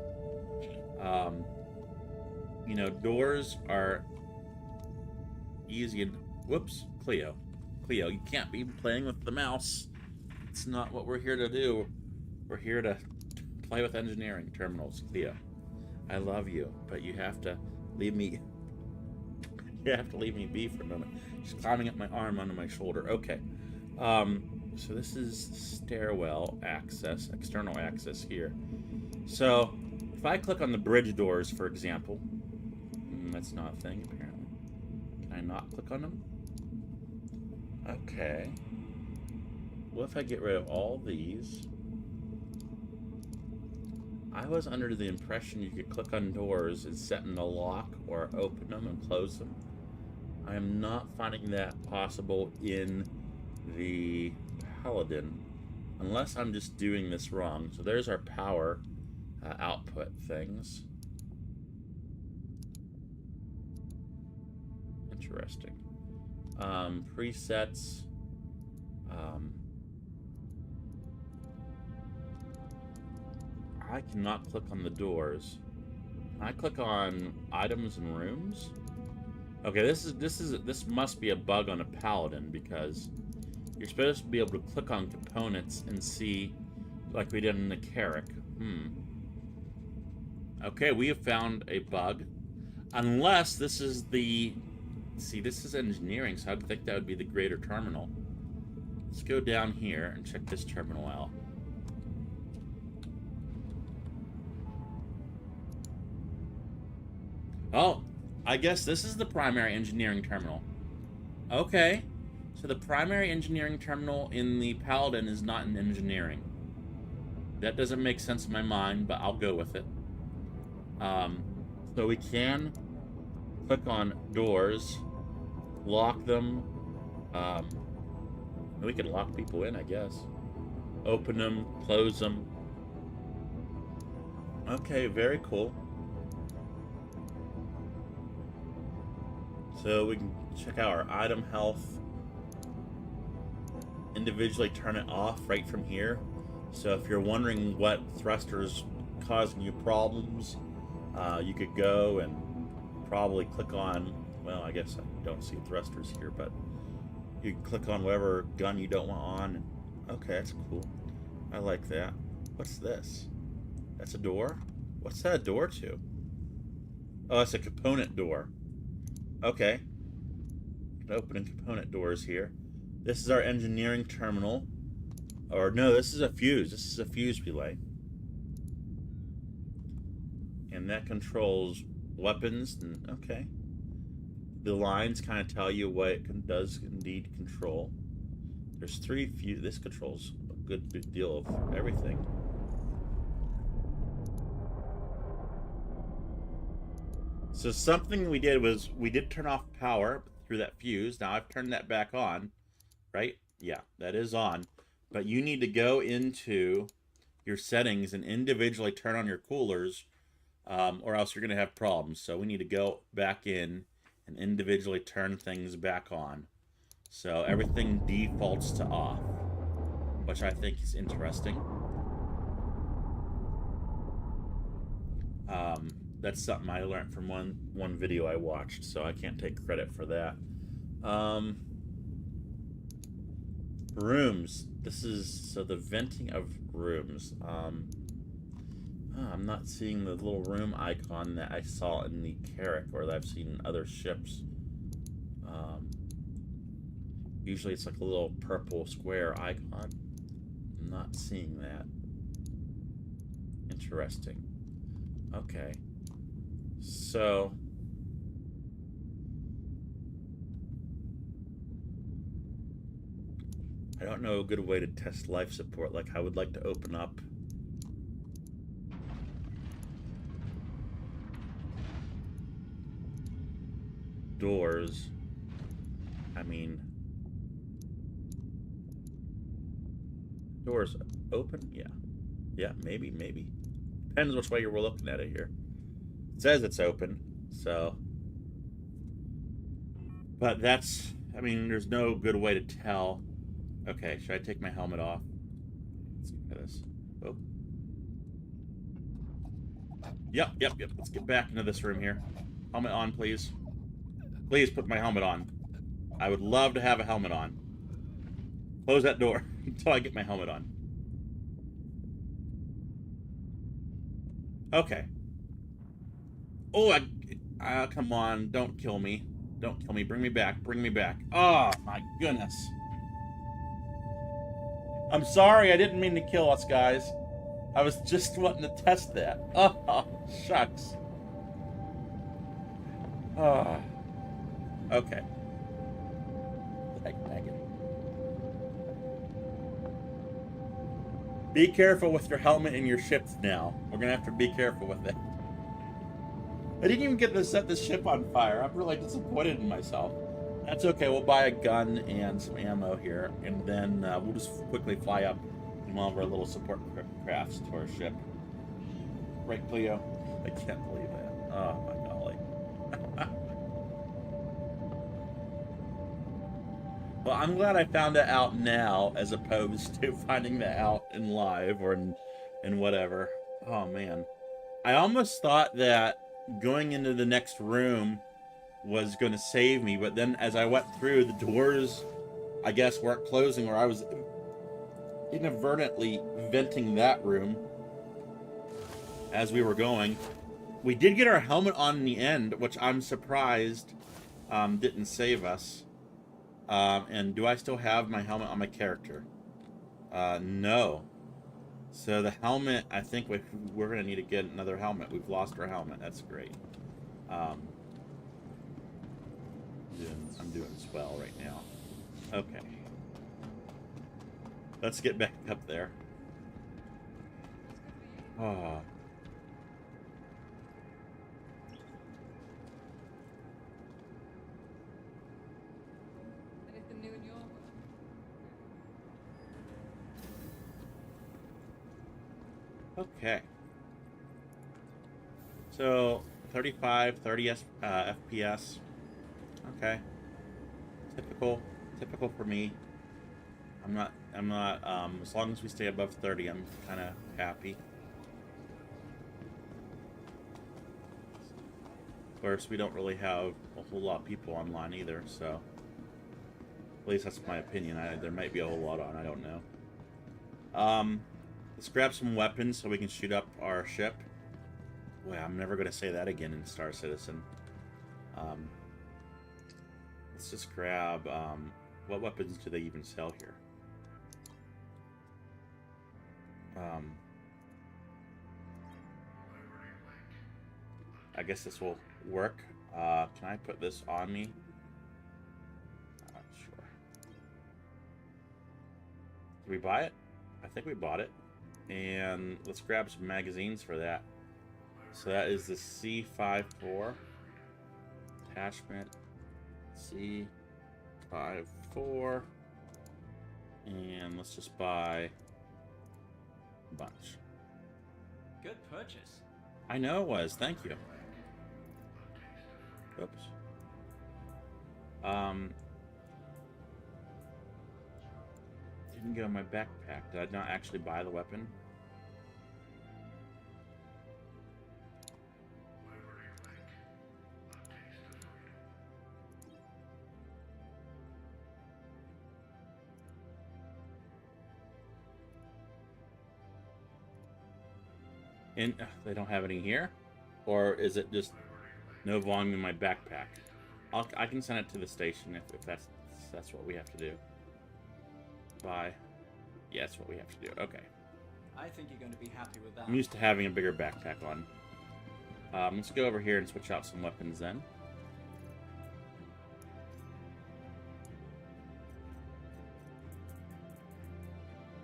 You know, doors are easy and... Whoops, Cleo, you can't be playing with the mouse. It's not what we're here to do. We're here to play with engineering terminals. Cleo, I love you, but you have to leave me... You have to leave me be for a moment. She's climbing up my arm onto my shoulder. Okay. So this is stairwell access, external access here. So if I click on the bridge doors, for example, that's not a thing apparently. Can I not click on them? Okay. What if I get rid of all these? I was under the impression you could click on doors and set in a lock or open them and close them. I am not finding that possible in the Paladin, unless I'm just doing this wrong. So there's our power output things. Interesting. Presets. I cannot click on the doors. Can I click on items and rooms? Okay, this must be a bug on a Paladin, because you're supposed to be able to click on components and see, like we did in the Carrack. Okay, we have found a bug. Unless this is the... See, this is engineering, so I'd think that would be the greater terminal. Let's go down here and check this terminal out. Oh, I guess this is the primary engineering terminal. Okay. So the primary engineering terminal in the Paladin is not in engineering. That doesn't make sense in my mind, but I'll go with it. So we can click on doors, lock them. We could lock people in, I guess. Open them, close them. Okay, very cool. So we can check out our item health. Individually turn it off right from here. So if you're wondering what thruster's causing you problems, you could go and probably click on, well, I guess I don't see thrusters here, but you can click on whatever gun you don't want on. Okay, that's cool. I like that. What's this? That's a door? What's that a door to? Oh, that's a component door. Okay. You can open component doors here. This is our engineering terminal. Or no, this is a fuse. This is a fuse relay. And that controls weapons. And, okay. The lines kind of tell you what it does indeed control. There's 3 fuse. This controls a good deal of everything. So something we did was we did turn off power through that fuse. Now I've turned that back on, right? Yeah, that is on. But you need to go into your settings and individually turn on your coolers, or else you're going to have problems. So we need to go back in and individually turn things back on. So everything defaults to off, which I think is interesting. That's something I learned from one video I watched, so I can't take credit for that. Rooms. This is, so the venting of rooms. Oh, I'm not seeing the little room icon that I saw in the Carrack or that I've seen in other ships. Usually it's like a little purple square icon. I'm not seeing that. Interesting. Okay. So... I don't know a good way to test life support. Like, I would like to open up doors. I mean, doors open? Yeah. Yeah, maybe. Depends which way you're looking at it here. It says it's open, so. But that's, I mean, there's no good way to tell. Okay, should I take my helmet off? Let's try this. Oh. Yep. Let's get back into this room here. Helmet on, please. Please put my helmet on. I would love to have a helmet on. Close that door until I get my helmet on. Okay. Oh, come on. Don't kill me. Don't kill me. Bring me back. Oh, my goodness. I'm sorry. I didn't mean to kill us, guys. I was just wanting to test that. Oh, shucks. Oh. Okay. Be careful with your helmet and your ships now. We're gonna have to be careful with it. I didn't even get to set this ship on fire. I'm really disappointed in myself. That's okay. We'll buy a gun and some ammo here, and then we'll just quickly fly up in one of our little support crafts to our ship. Right, Cleo? I can't believe that. Oh, my golly. Well, I'm glad I found it out now, as opposed to finding that out in live or in whatever. Oh, man. I almost thought that going into the next room was going to save me, but then as I went through, the doors, I guess, weren't closing, or I was inadvertently venting that room as we were going. We did get our helmet on in the end, which I'm surprised didn't save us. And do I still have my helmet on my character? No. So the helmet, I think we're going to need to get another helmet. We've lost our helmet. That's great. I'm doing swell right now. Okay. Let's get back up there. Oh. Anything new in your world? Okay. So 35, 30 FPS. Okay. Typical for me. I'm not as long as we stay above 30, I'm kind of happy. Of course, we don't really have a whole lot of people online either, so at least that's my opinion. There might be a whole lot on, I don't know. Let's grab some weapons so we can shoot up our ship. Boy, I'm never going to say that again in Star Citizen. Let's just grab, what weapons do they even sell here? I guess this will work. Can I put this on me? Sure. Did we buy it? I think we bought it. And let's grab some magazines for that. So that is the C54 attachment. C54. And let's just buy a bunch. Good purchase. I know it was. Thank you. Oops. Didn't go in my backpack. Did I not actually buy the weapon? And they don't have any here? Or is it just no volume in my backpack? I can send it to the station if that's what we have to do. Bye. Yeah, that's what we have to do. Okay. I think you're going to be happy with that. I'm used to having a bigger backpack on. Let's go over here and switch out some weapons then.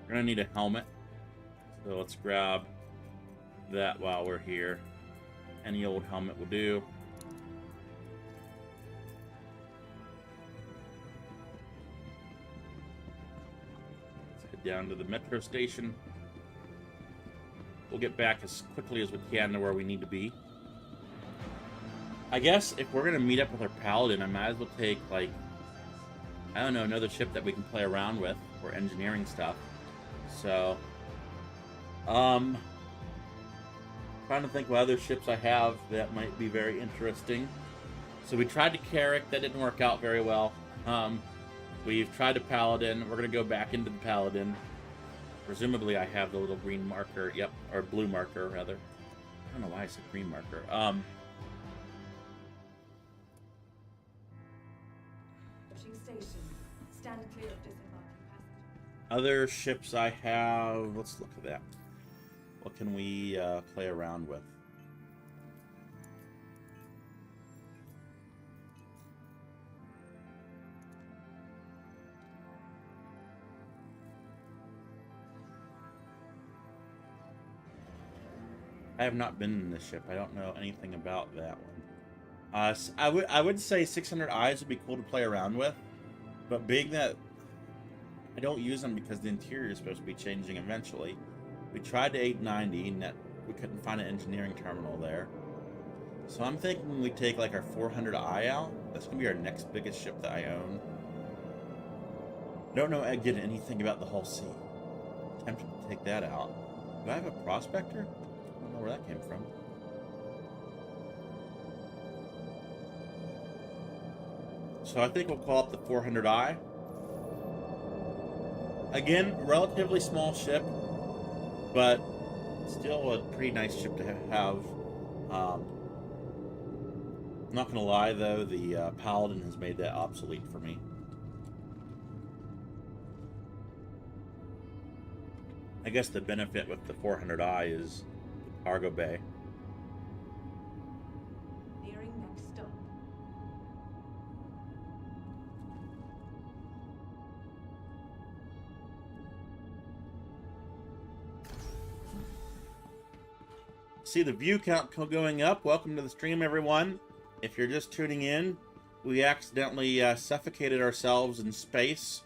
We're gonna need a helmet. So let's grab that while we're here. Any old helmet will do. Let's head down to the metro station. We'll get back as quickly as we can to where we need to be. I guess if we're gonna meet up with our paladin, I might as well take, like, I don't know, another ship that we can play around with for engineering stuff. So, trying to think what other ships I have that might be very interesting. So we tried to Carrick, that didn't work out very well. We've tried to Paladin, we're gonna go back into the Paladin. Presumably I have the little green marker, yep, or blue marker rather. I don't know why I said green marker. Approaching station. Stand clear of disembarking passengers. Other ships I have, let's look at that. What can we play around with? I have not been in this ship. I don't know anything about that one. I would say 600 eyes would be cool to play around with, but being that I don't use them because the interior is supposed to be changing eventually. We tried to 890 and we couldn't find an engineering terminal there. So I'm thinking we take like our 400 eye out. That's gonna be our next biggest ship that I own. Don't know again anything about the whole sea. Tempted to take that out. Do I have a prospector? I don't know where that came from. So I think we'll call up the 400i. Again, relatively small ship, but still a pretty nice ship to have. I'm not gonna lie though, the Paladin has made that obsolete for me. I guess the benefit with the 400i is the cargo bay. Nearing next stop. See the view count going up. Welcome to the stream, everyone. If you're just tuning in, we accidentally suffocated ourselves in space.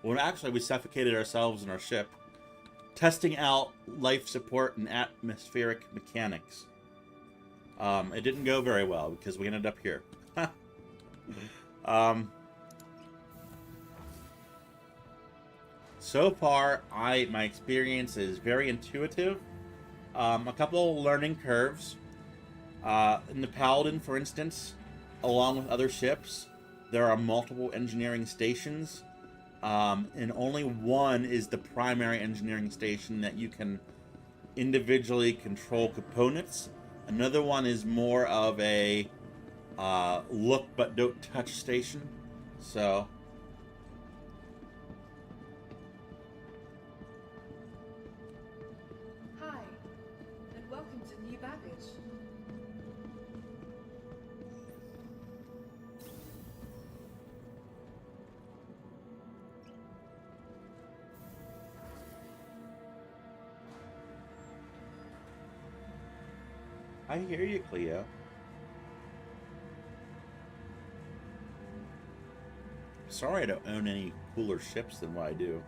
Well, actually, we suffocated ourselves in our ship, testing out life support and atmospheric mechanics. It didn't go very well because we ended up here. So far, my experience is very intuitive. A couple of learning curves. In the Paladin, for instance, along with other ships, there are multiple engineering stations. And only one is the primary engineering station that you can individually control components. Another one is more of a look but don't touch station. So Hi, and welcome to New Babbage. I hear you, Cleo. Sorry I don't own any cooler ships than what I do.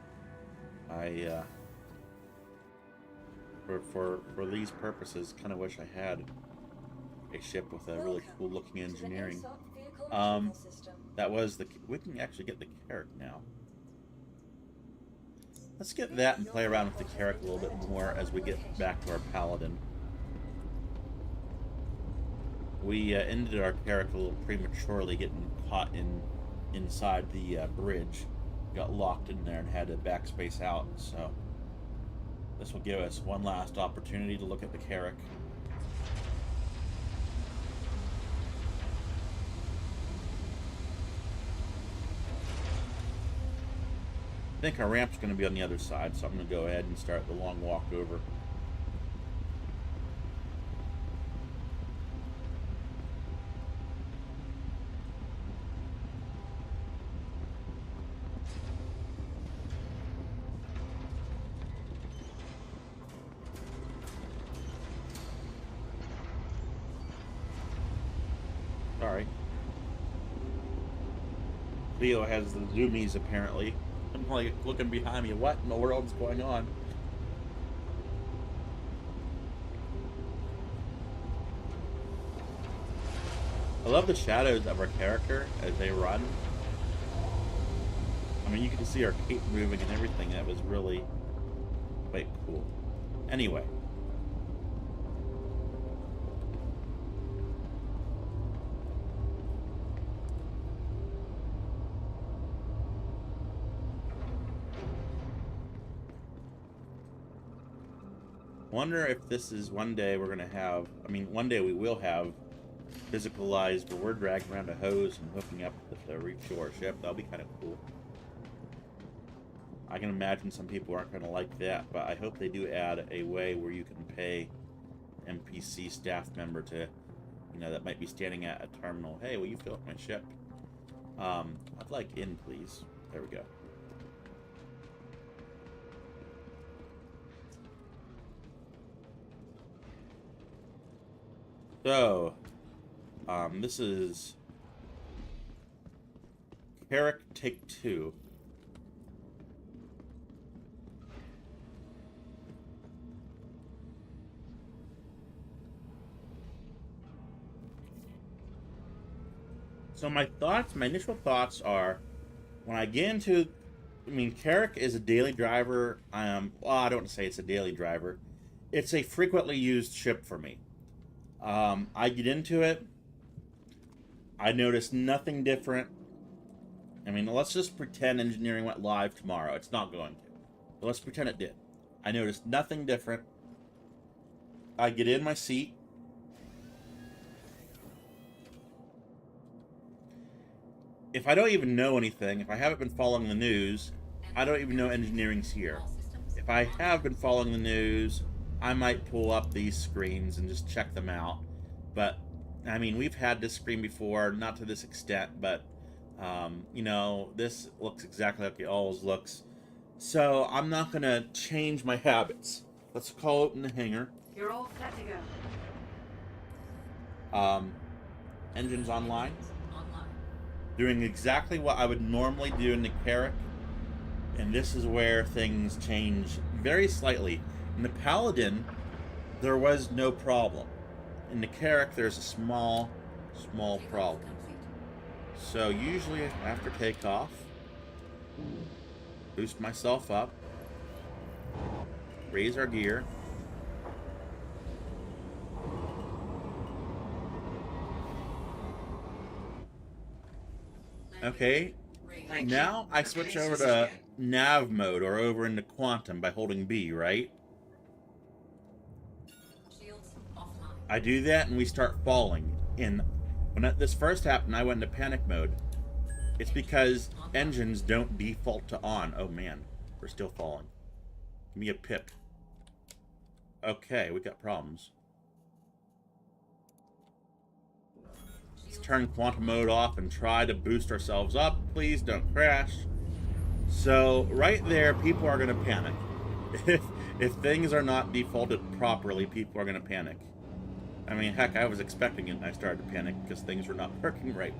For these purposes, kind of wish I had a ship with a really cool looking engineering. That was the. We can actually get the Carrick now. Let's get that and play around with the Carrick a little bit more as we get back to our Paladin. We ended our Carrick a little prematurely, getting caught inside the bridge. Got locked in there and had to backspace out. So This will give us one last opportunity to look at the Carrack. I think our ramp's going to be on the other side, so I'm going to go ahead and start the long walk over. Sorry. Leo has the zoomies apparently. I'm like looking behind me. What in the world is going on? I love the shadows of our character as they run. I mean, you can see our cape moving and everything. That was really quite cool. Anyway. Wonder if this is one day we're gonna have, I mean, one day we will have physicalized where we're dragging around a hose and hooking up with the reef to our ship. That'll be kind of cool. I can imagine some people aren't gonna like that, but I hope they do add a way where you can pay NPC staff member to, you know, that might be standing at a terminal. Hey, will you fill up my ship? I'd like in, please. There we go. So, this is Carrack Take 2. So my initial thoughts are, when I get into, I mean, Carrack is a daily driver. Well, I don't want to say it's a daily driver. It's a frequently used ship for me. I get into it. I notice nothing different. I mean, let's just pretend engineering went live tomorrow. It's not going to. But let's pretend it did. I noticed nothing different. I get in my seat. If I don't even know anything, if I haven't been following the news, I don't even know engineering's here. If I have been following the news, I might pull up these screens and just check them out. But, I mean, we've had this screen before, not to this extent, but, you know, this looks exactly like it always looks. So, I'm not going to change my habits. Let's call open the hangar. You're all set to go. Engines online. Doing exactly what I would normally do in the Carrack. And this is where things change very slightly. In the Paladin, there was no problem. In the Carrack, there's a small problem. So usually after takeoff, boost myself up, raise our gear, okay, now I switch over to nav mode or over into quantum by holding B, right? I do that and we start falling. And when this first happened, I went into panic mode. It's because engines don't default to on. Oh man, we're still falling. Give me a pip. Okay, we got problems. Let's turn quantum mode off and try to boost ourselves up. Please don't crash. So right there, people are going to panic. If things are not defaulted properly, people are going to panic. I mean, heck, I was expecting it and I started to panic because things were not working right.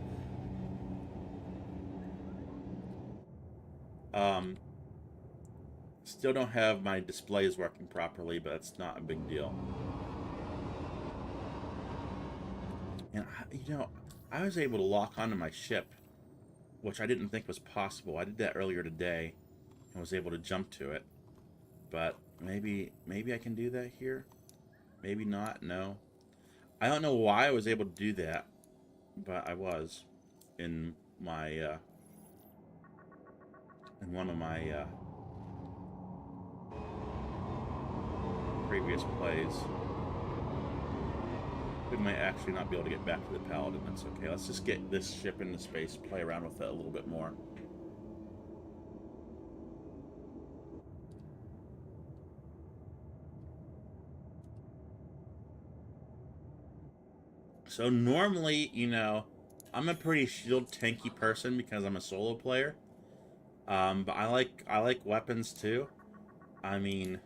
Still don't have my displays working properly, but it's not a big deal. And, you know, I was able to lock onto my ship, which I didn't think was possible. I did that earlier today and was able to jump to it. But maybe I can do that here? Maybe not, no. I don't know why I was able to do that, but I was in my in one of my previous plays. We might actually not be able to get back to the Paladin. That's okay. Let's just get this ship into space, play around with it a little bit more. So normally, you know, I'm a pretty shield tanky person because I'm a solo player. But I like weapons too. I mean,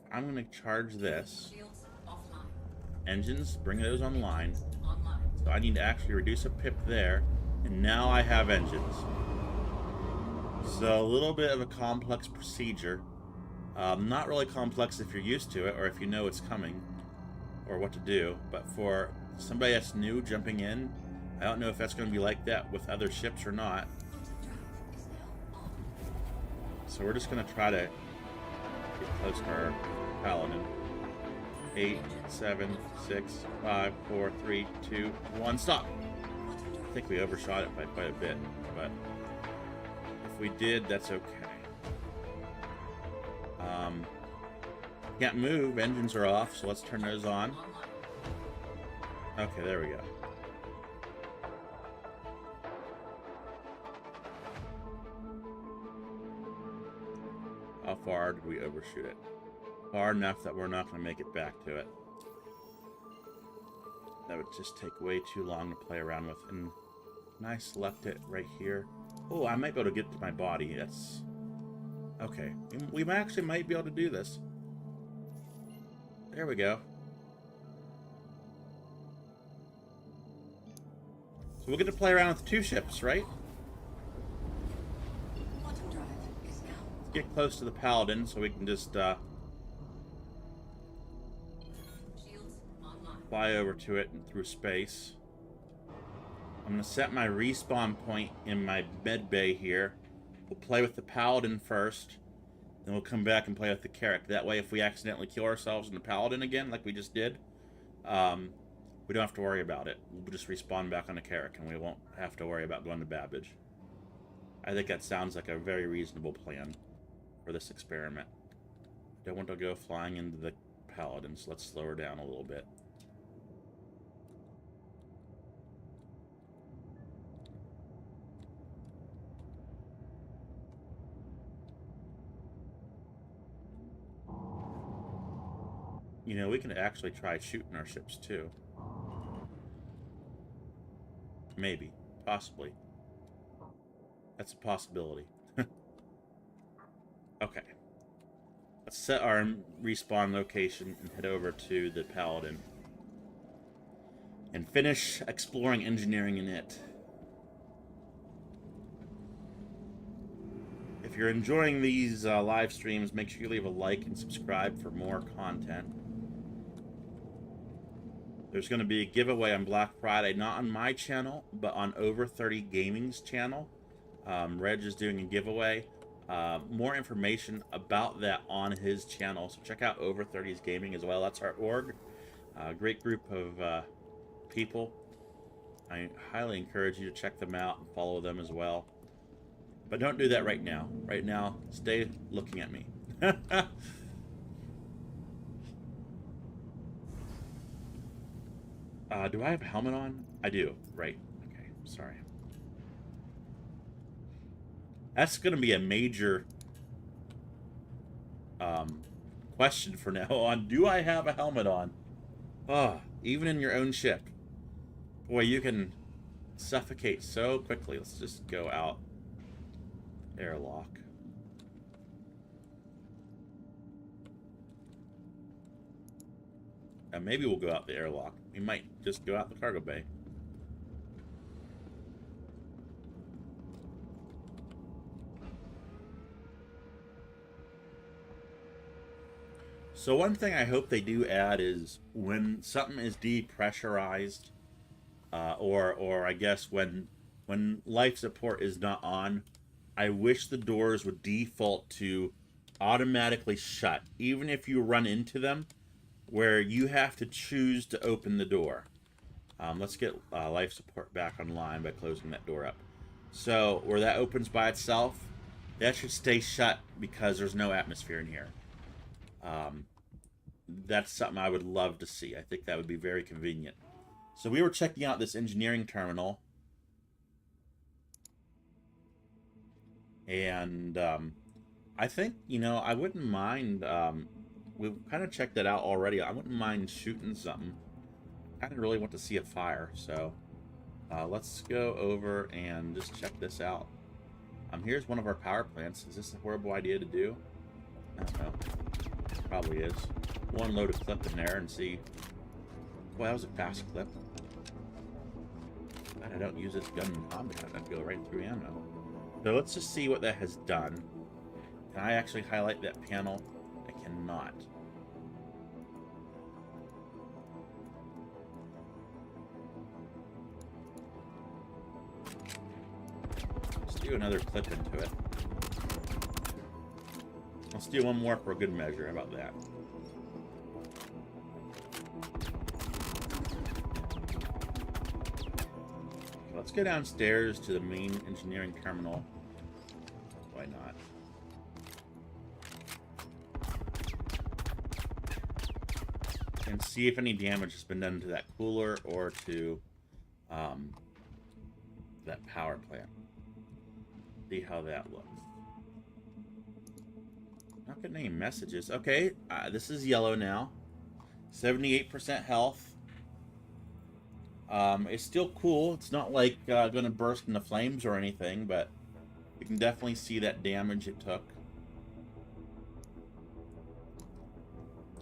if I'm gonna charge this, Shields offline. engines, bring those online. Online. So I need to actually reduce a pip there, and now I have engines. So a little bit of a complex procedure. Not really complex if you're used to it or if you know it's coming or what to do, but for somebody that's new jumping in, I don't know if that's going to be like that with other ships or not. So we're just going to try to get close to our Paladin. 8, 7, 6, 5, 4, 3, 2, 1, stop! I think we overshot it by quite a bit, but if we did, that's okay. Can't move, engines are off, so let's turn those on. Okay, there we go. How far did we overshoot it? Far enough that we're not going to make it back to it. That would just take way too long to play around with. And can I select it right here? Oh, I might be able to get to my body. That's... okay. We actually might be able to do this. There we go. So we'll get to play around with 2 ships, right? Quantum drive is now. Let's get close to the Paladin so we can just Shields online. fly over to it and through space. I'm going to set my respawn point in my med bay here. We'll play with the Paladin first. Then we'll come back and play with the Carrack. That way, if we accidentally kill ourselves in the Paladin again, like we just did, we don't have to worry about it. We'll just respawn back on the Carrack, and we won't have to worry about going to Babbage. I think that sounds like a very reasonable plan for this experiment. Don't want to go flying into the Paladin, so let's slow her down a little bit. You know, we can actually try shooting our ships too. Maybe. Possibly. That's a possibility. Okay. Let's set our respawn location and head over to the Paladin. And finish exploring engineering in it. If you're enjoying these live streams, make sure you leave a like and subscribe for more content. There's going to be a giveaway on Black Friday, not on my channel, but on Over 30 Gaming's channel. Reg is doing a giveaway. More information about that on his channel, so check out Over 30's Gaming as well. That's our org. Great group of people. I highly encourage you to check them out and follow them as well. But don't do that right now. Right now, stay looking at me. Do I have a helmet on? I do. Right. Okay. Sorry. That's going to be a major question for now on. Do I have a helmet on? Oh, even in your own ship. Boy, you can suffocate so quickly. Let's just go out. Airlock. Maybe we'll go out the airlock. We might just go out the cargo bay. So one thing I hope they do add is when something is depressurized, or I guess when life support is not on, I wish the doors would default to automatically shut, even if you run into them, where you have to choose to open the door. Let's get life support back online by closing that door up. So where that opens by itself, That should stay shut because there's no atmosphere in here. That's something I would love to see. I think that would be very convenient. So we were checking out this engineering terminal. And I think, you know, I wouldn't mind... we've kind of checked that out already. I wouldn't mind shooting something. I kind of really want to see a fire, so... let's go over and just check this out. Here's one of our power plants. Is this a horrible idea to do? I don't know. Probably is. We'll unload a clip in there and see. Boy, that was a fast clip. God, I don't use this gun in combat. I'd go right through ammo. So let's just see what that has done. Can I actually highlight that panel? I cannot. Do another clip into it. Let's do one more for a good measure. How about that? Let's go downstairs to the main engineering terminal. Why not? And see if any damage has been done to that cooler or to that power plant. See how that looks. Not getting any messages. Okay, this is yellow now. 78% health. It's still cool. It's not like going to burst into flames or anything, but you can definitely see that damage it took.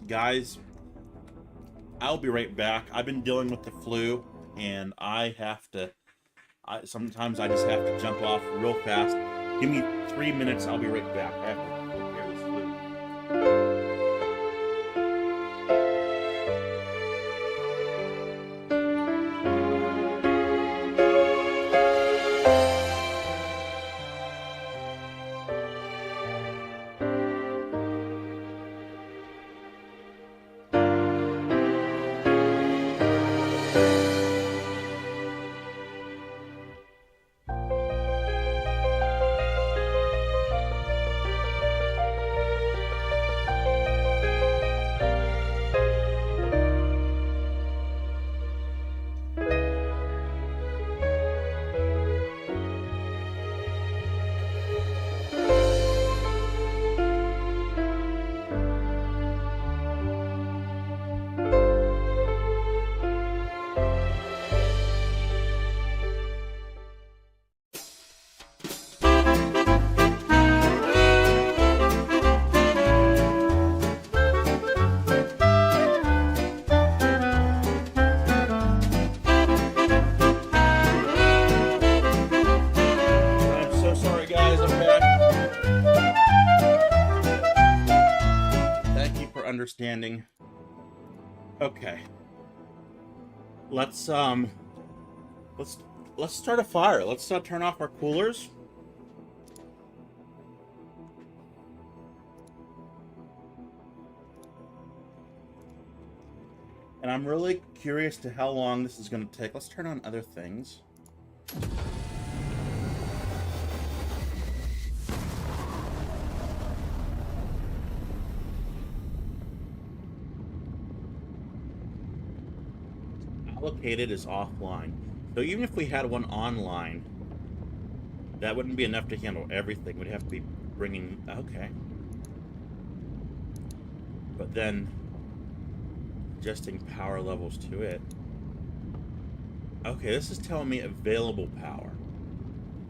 Guys, I'll be right back. I've been dealing with the flu, and I have to... sometimes I just have to jump off real fast. Give me 3 minutes, I'll be right back. I have to prepare this food. Understanding. Okay. Let's start a fire. Let's turn off our coolers. And I'm really curious to how long this is going to take. Let's turn on other things. Allocated is offline. So even if we had one online, that wouldn't be enough to handle everything. We'd have to be bringing... Okay. But then adjusting power levels to it. Okay, this is telling me available power.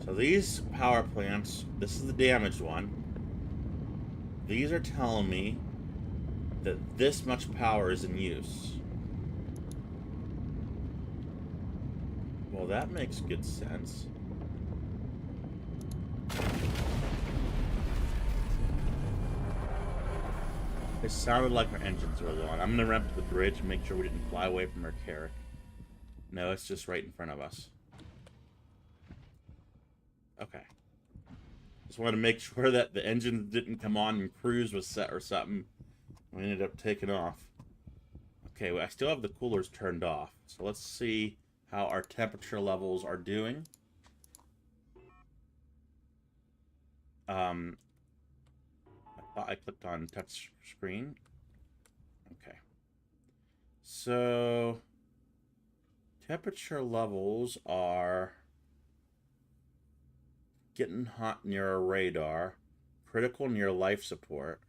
So these power plants, this is the damaged one. These are telling me that this much power is in use. Well, that makes good sense. It sounded like our engines were low. I'm gonna run up to the bridge and make sure we didn't fly away from our carrier. No, it's just right in front of us. Okay. Just wanted to make sure that the engine didn't come on and cruise was set or something. We ended up taking off. Okay, well, I still have the coolers turned off. So let's see how our temperature levels are doing. I thought I clicked on touch screen. Okay. So temperature levels are getting hot near our radar, critical near life support.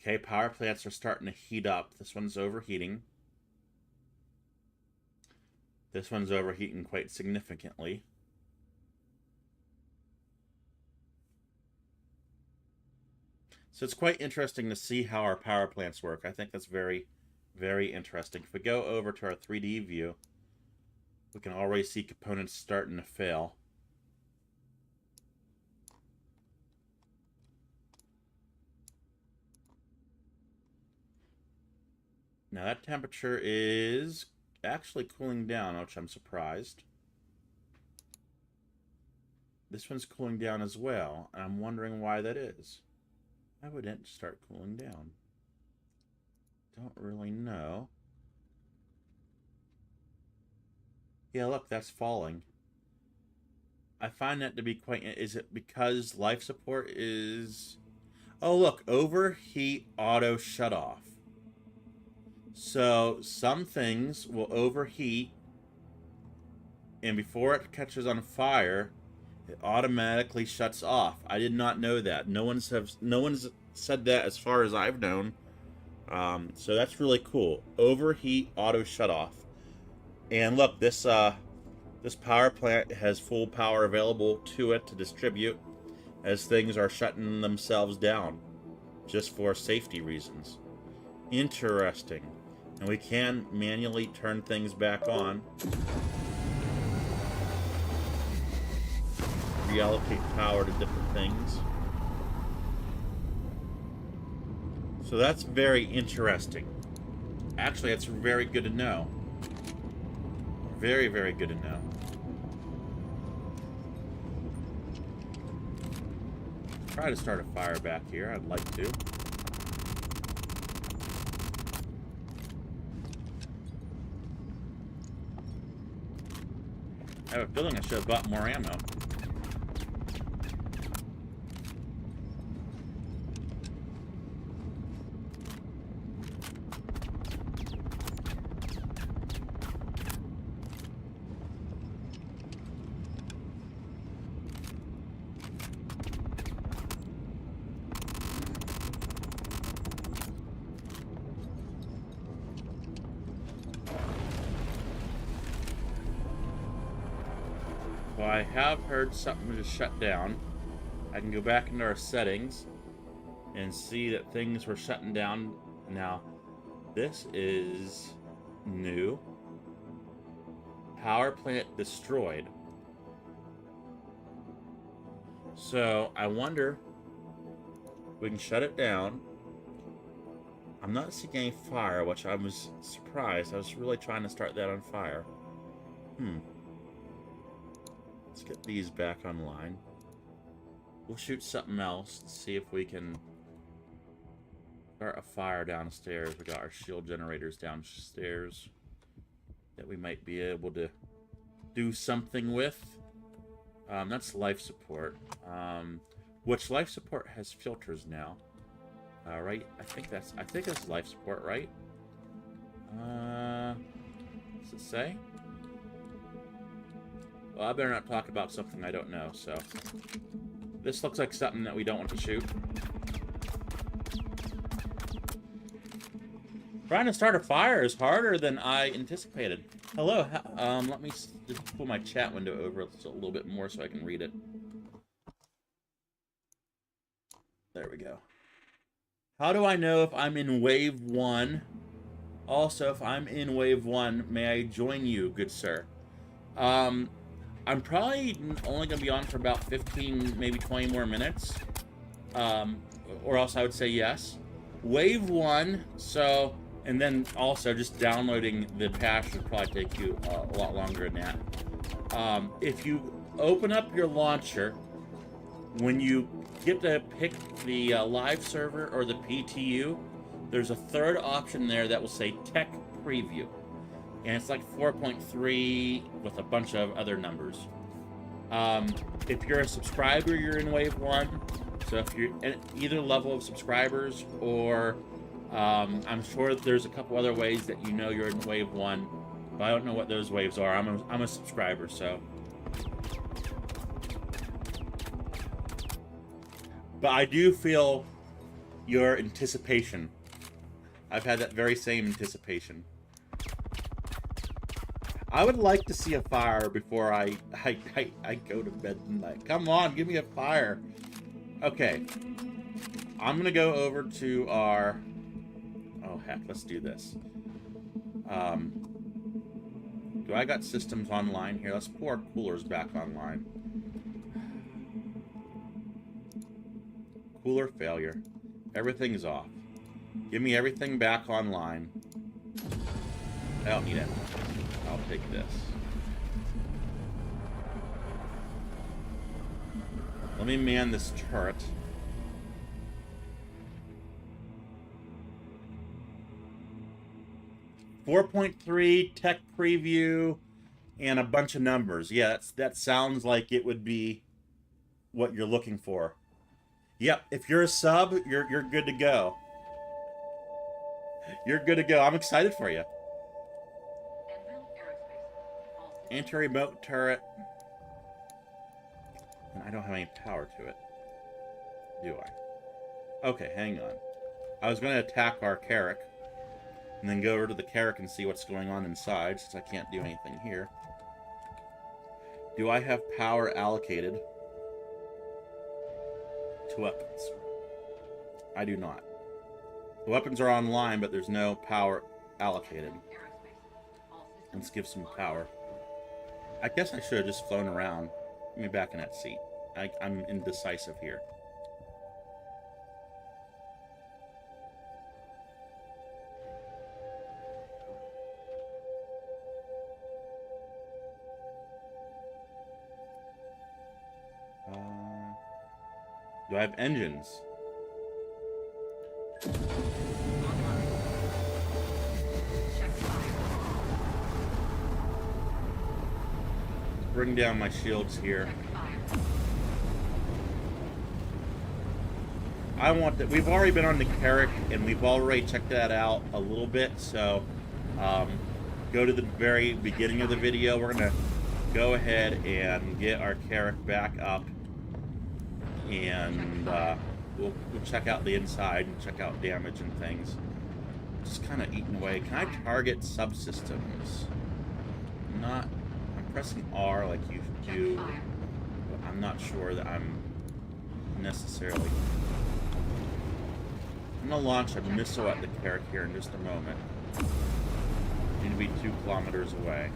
Okay, power plants are starting to heat up. This one's overheating. This one's overheating quite significantly. So it's quite interesting to see how our power plants work. I think that's very, very interesting. If we go over to our 3D view, we can already see components starting to fail. Now that temperature is actually cooling down, which I'm surprised. This one's cooling down as well, and I'm wondering why that is. Why would it start cooling down? Don't really know. Yeah, look, that's falling. I find that to be quite... Is it because life support is... Oh, look, overheat auto shut off. So some things will overheat, and before it catches on fire, it automatically shuts off. I did not know that. No one's said that as far as I've known. So that's really cool. Overheat auto shut off. And look, this power plant has full power available to it to distribute as things are shutting themselves down just for safety reasons. Interesting. And we can manually turn things back on. Reallocate power to different things. So that's very interesting. Actually, that's very good to know. Very, very good to know. Try to start a fire back here. I'd like to. I have a feeling I should have bought more ammo. Well, I have heard something just shut down. I can go back into our settings and see that things were shutting down. Now, this is new. Power plant destroyed. So, I wonder if we can shut it down. I'm not seeing any fire, which I was surprised. I was really trying to start that on fire. Let's get these back online. We'll shoot something else and see if we can start a fire downstairs. We got our shield generators downstairs that we might be able to do something with. That's life support. Which life support has filters now. Right? I think that's life support, right? Does it say? Well, I better not talk about something I don't know, so... This looks like something that we don't want to shoot. Trying to start a fire is harder than I anticipated. Hello, let me just pull my chat window over a little bit more so I can read it. There we go. How do I know if I'm in Wave 1? Also, if I'm in Wave 1, may I join you, good sir? I'm probably only going to be on for about 15, maybe 20 more minutes. Or else I would say yes. Wave 1, so... And then also just downloading the patch would probably take you a lot longer than that. If you open up your launcher, when you get to pick the live server or the PTU, there's a third option there that will say Tech Preview. and it's like 4.3 with a bunch of other numbers. If you're a subscriber, you're in Wave 1. So if you're at either level of subscribers, or I'm sure there's a couple other ways that you know you're in Wave 1, but I don't know what those waves are. I'm a subscriber, so. But I do feel your anticipation. I've had that very same anticipation. I would like to see a fire before I go to bed tonight. Come on, give me a fire. Okay. I'm going to go over to our... Oh, heck, let's do this. Do I got systems online here? Let's pull our coolers back online. Cooler failure. Everything's off. Give me everything back online. I don't need it. I'll take this. Let me man this turret. .3 tech preview and a bunch of numbers. Yeah, that sounds like it would be what you're looking for. Yep, if you're a sub, you're good to go. You're good to go. I'm excited for you. Anti-remote turret. And I don't have any power to it. Do I? Okay, hang on. I was going to attack our Carrack. And then go over to the Carrack and see what's going on inside, since I can't do anything here. Do I have power allocated to weapons? I do not. The weapons are online, but there's no power allocated. Let's give some power. I guess I should have just flown around. Get me back in that seat. I'm indecisive here. Do I have engines? Bring down my shields here. I want that. We've already been on the Carrack, and we've already checked that out a little bit. So, go to the very beginning of the video. We're gonna go ahead and get our Carrack back up, and we'll check out the inside and check out damage and things. Just kind of eating away. Can I target subsystems? Not. I'm pressing R like you do, but I'm not sure that I'm necessarily. I'm gonna launch a missile at the Carrack here in just a moment. Need to be 2 kilometers away.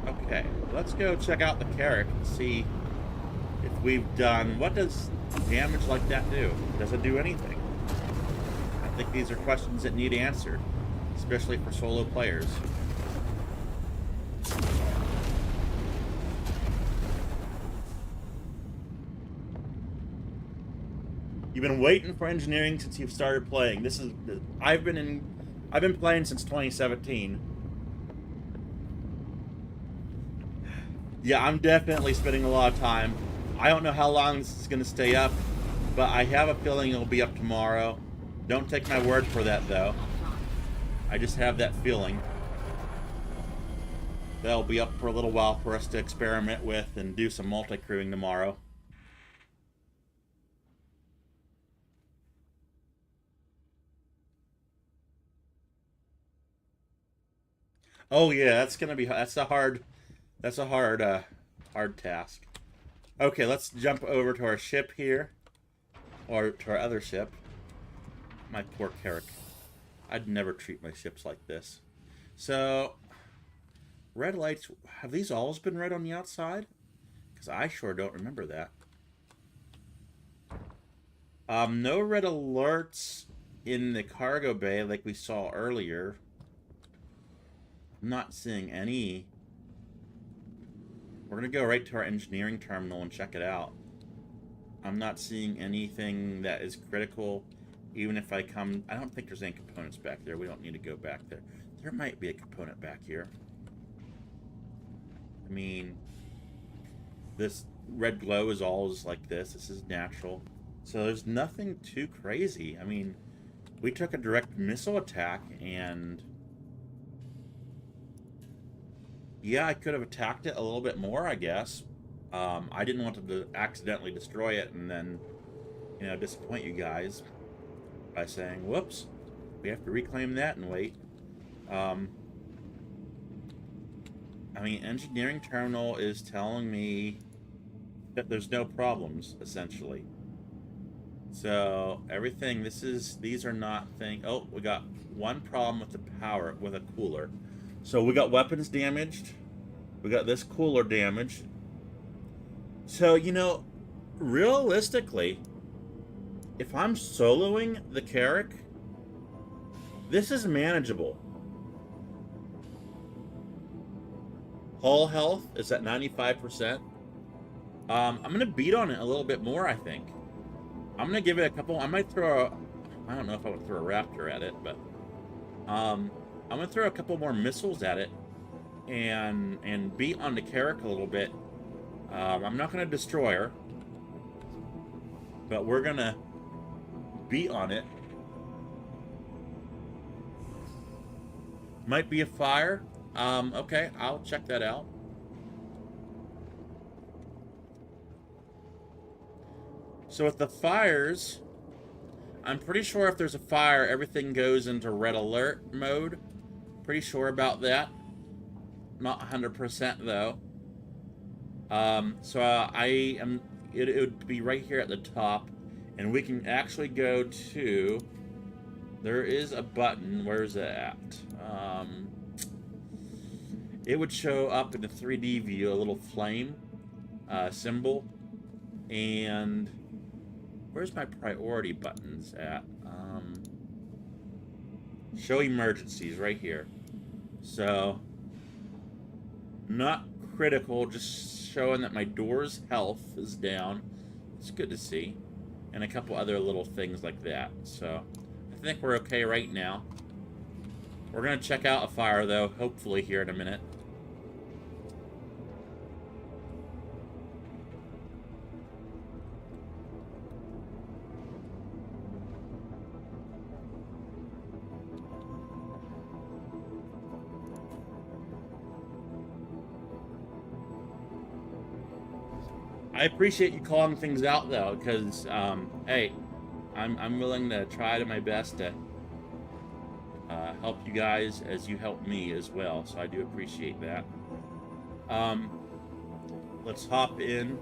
Okay, let's go check out the Carrack and see if we've done... What does damage like that do? Does it do anything? I think these are questions that need answered, especially for solo players. You've been waiting for engineering since you've started playing. This is... I've been playing since 2017. Yeah, I'm definitely spending a lot of time. I don't know how long this is going to stay up, but I have a feeling it'll be up tomorrow. Don't take my word for that, though. I just have that feeling. That'll be up for a little while for us to experiment with and do some multi-crewing tomorrow. Oh yeah, that's a hard task. Okay, let's jump over to our ship here, or to our other ship. My poor Carrack. I'd never treat my ships like this. So, red lights, have these always been red on the outside? Because I sure don't remember that. No red alerts in the cargo bay like we saw earlier. I'm not seeing any. We're going to go right to our engineering terminal and check it out. I'm not seeing anything that is critical. Even if I come... I don't think there's any components back there. We don't need to go back there. There might be a component back here. I mean, this red glow is always like this. This is natural. So there's nothing too crazy. I mean, we took a direct missile attack and... yeah, I could have attacked it a little bit more, I guess. I didn't want to accidentally destroy it and then, you know, disappoint you guys by saying, whoops, we have to reclaim that and wait. I mean, engineering terminal is telling me that there's no problems, essentially. So, everything, these are not things... oh, we got one problem with the power, with a cooler. So, we got weapons damaged. We got this cooler damaged. So, you know, realistically, if I'm soloing the Carrack, this is manageable. Hull health is at 95%. I'm going to beat on it a little bit more, I think. I'm going to give it a couple... I might throw a... I don't know if I would throw a Raptor at it, but... I'm going to throw a couple more missiles at it and beat on the Carrack a little bit. I'm not going to destroy her, but we're going to beat on it. Might be a fire. Okay, I'll check that out. So with the fires, I'm pretty sure if there's a fire, everything goes into red alert mode. Pretty sure about that. Not 100% though. So I am. It would be right here at the top, and we can actually go to. There is a button. Where's it at? It would show up in the 3D view, a little flame symbol, and where's my priority buttons at? Show emergencies right here. So not critical, just showing that my door's health is down. It's good to see. And a couple other little things like that. So I think we're okay right now. We're going to check out a fire, though, hopefully here in a minute. I appreciate you calling things out, though, because, hey, I'm willing to try to my best to help you guys as you help me as well, so I do appreciate that. Let's hop in.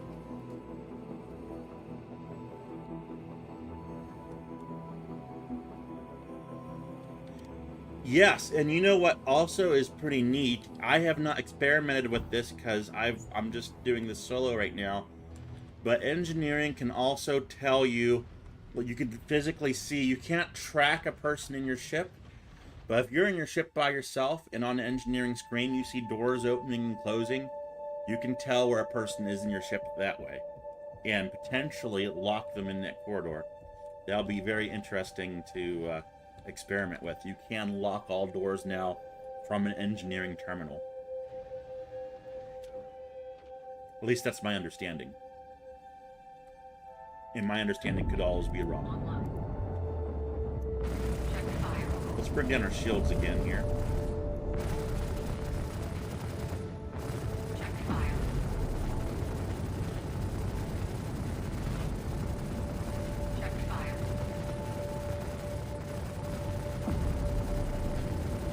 Yes, and you know what also is pretty neat? I have not experimented with this because I'm just doing this solo right now. But engineering can also tell you what you can physically see. You can't track a person in your ship, but if you're in your ship by yourself and on the engineering screen you see doors opening and closing, you can tell where a person is in your ship that way and potentially lock them in that corridor. That'll be very interesting to experiment with. You can lock all doors now from an engineering terminal. At least that's my understanding. And my understanding could always be wrong. Let's bring down our shields again here.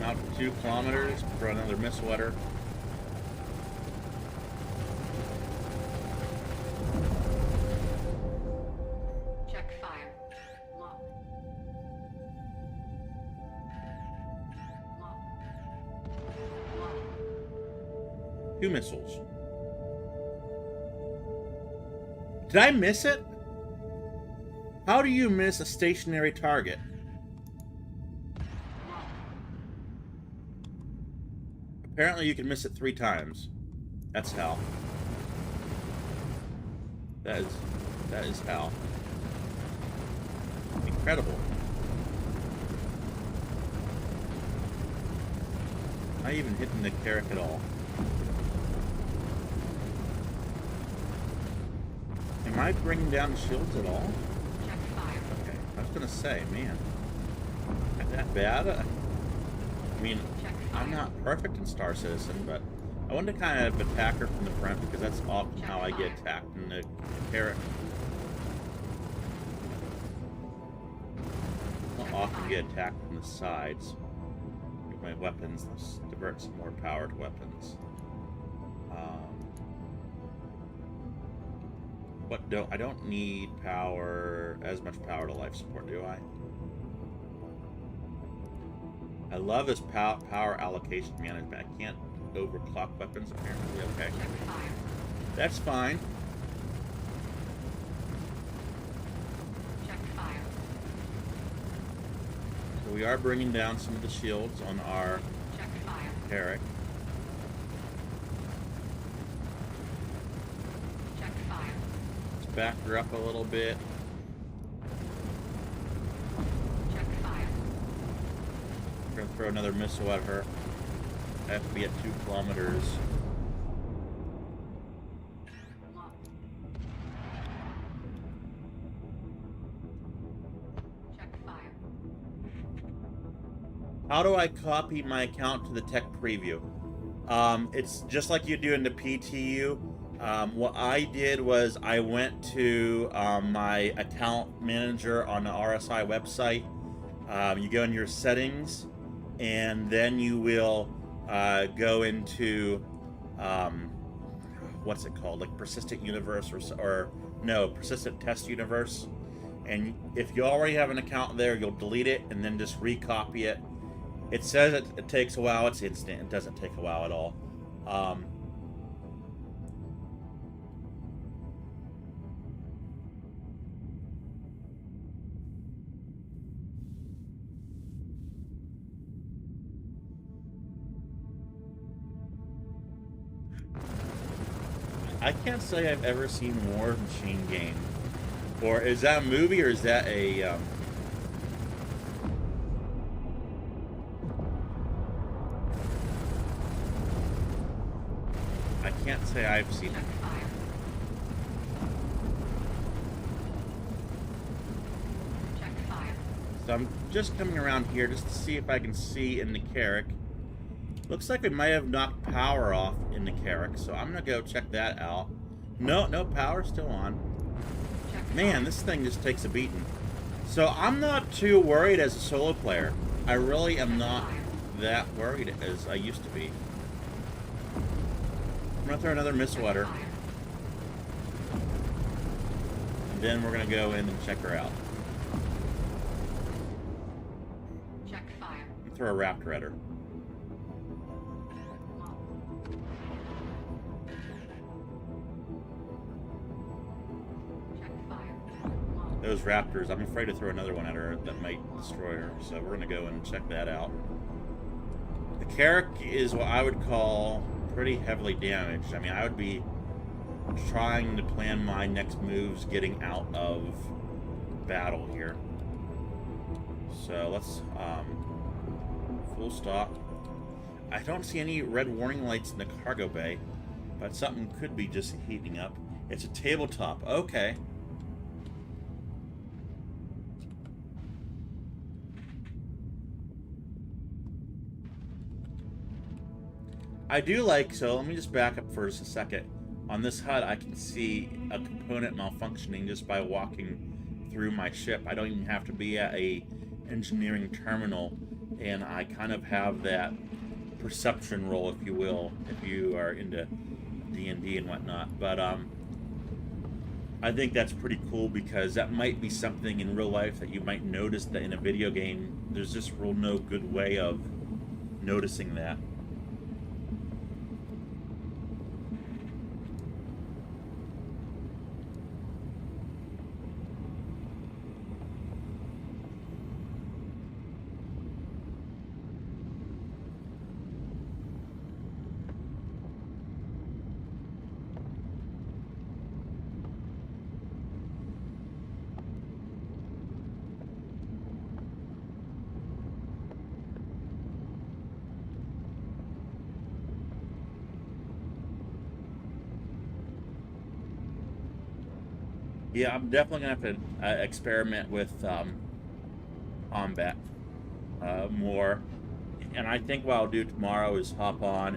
Out to 2 kilometers for another missile letter. Two missiles. Did I miss it? How do you miss a stationary target? Apparently you can miss it 3 times. That's how. That is how. Incredible. Not even hitting the Carrick at all. Am I bringing down shields at all? Check fire. Okay, I was gonna say, man, not that bad. I mean, Check fire. I'm not perfect in Star Citizen, but I want to kind of attack her from the front because that's often Check how I get fire. attacked in the Carrick. I'll Check often fire. get attacked from the sides with my weapons. Let's divert some more power to weapons. I don't need power, as much power to life support, do I? I love this power allocation management. I can't overclock weapons, apparently. Okay. Check fire. That's fine. Check fire. So we are bringing down some of the shields on our Check fire. Carrick. Check fire. Let's back her up a little bit. Check fire. We're going to throw another missile at her. I have to be at 2 kilometers. Check fire. How do I copy my account to the tech preview? It's just like you do in the PTU. What I did was I went to my account manager on the RSI website. You go in your settings, and then you will go into what's it called, like Persistent Universe or no, Persistent Test Universe. And if you already have an account there, you'll delete it and then just recopy it. It says it takes a while. It's instant. It doesn't take a while at all. I can't say I've ever seen War Machine game. Or is that a movie or is that a... I can't say I've seen Check it. fire. Check fire. So I'm just coming around here just to see if I can see in the Carrick. Looks like we might have knocked power off in the Carrick, so I'm gonna go check that out. No, power's still on. Check Man, this thing just takes a beating. So I'm not too worried as a solo player. I really am not that worried as I used to be. I'm gonna throw another missile at her, fire. and then we're gonna go in and check her out. Check fire. And throw a raptor at her. Check fire. Those raptors, I'm afraid to throw another one at her that might destroy her, so we're gonna go and check that out. The Carrick is what I would call pretty heavily damaged. I mean, I would be trying to plan my next moves getting out of battle here. So let's full stop. I don't see any red warning lights in the cargo bay, but something could be just heating up. It's a tabletop. Okay. I do like, so let me just back up for just a second. On this HUD, I can see a component malfunctioning just by walking through my ship. I don't even have to be at a engineering terminal, and I kind of have that perception role, if you will, if you are into D&D and whatnot. But I think that's pretty cool because that might be something in real life that you might notice that in a video game, there's just real no good way of noticing that. Yeah, I'm definitely gonna have to experiment with combat more, and I think what I'll do tomorrow is hop on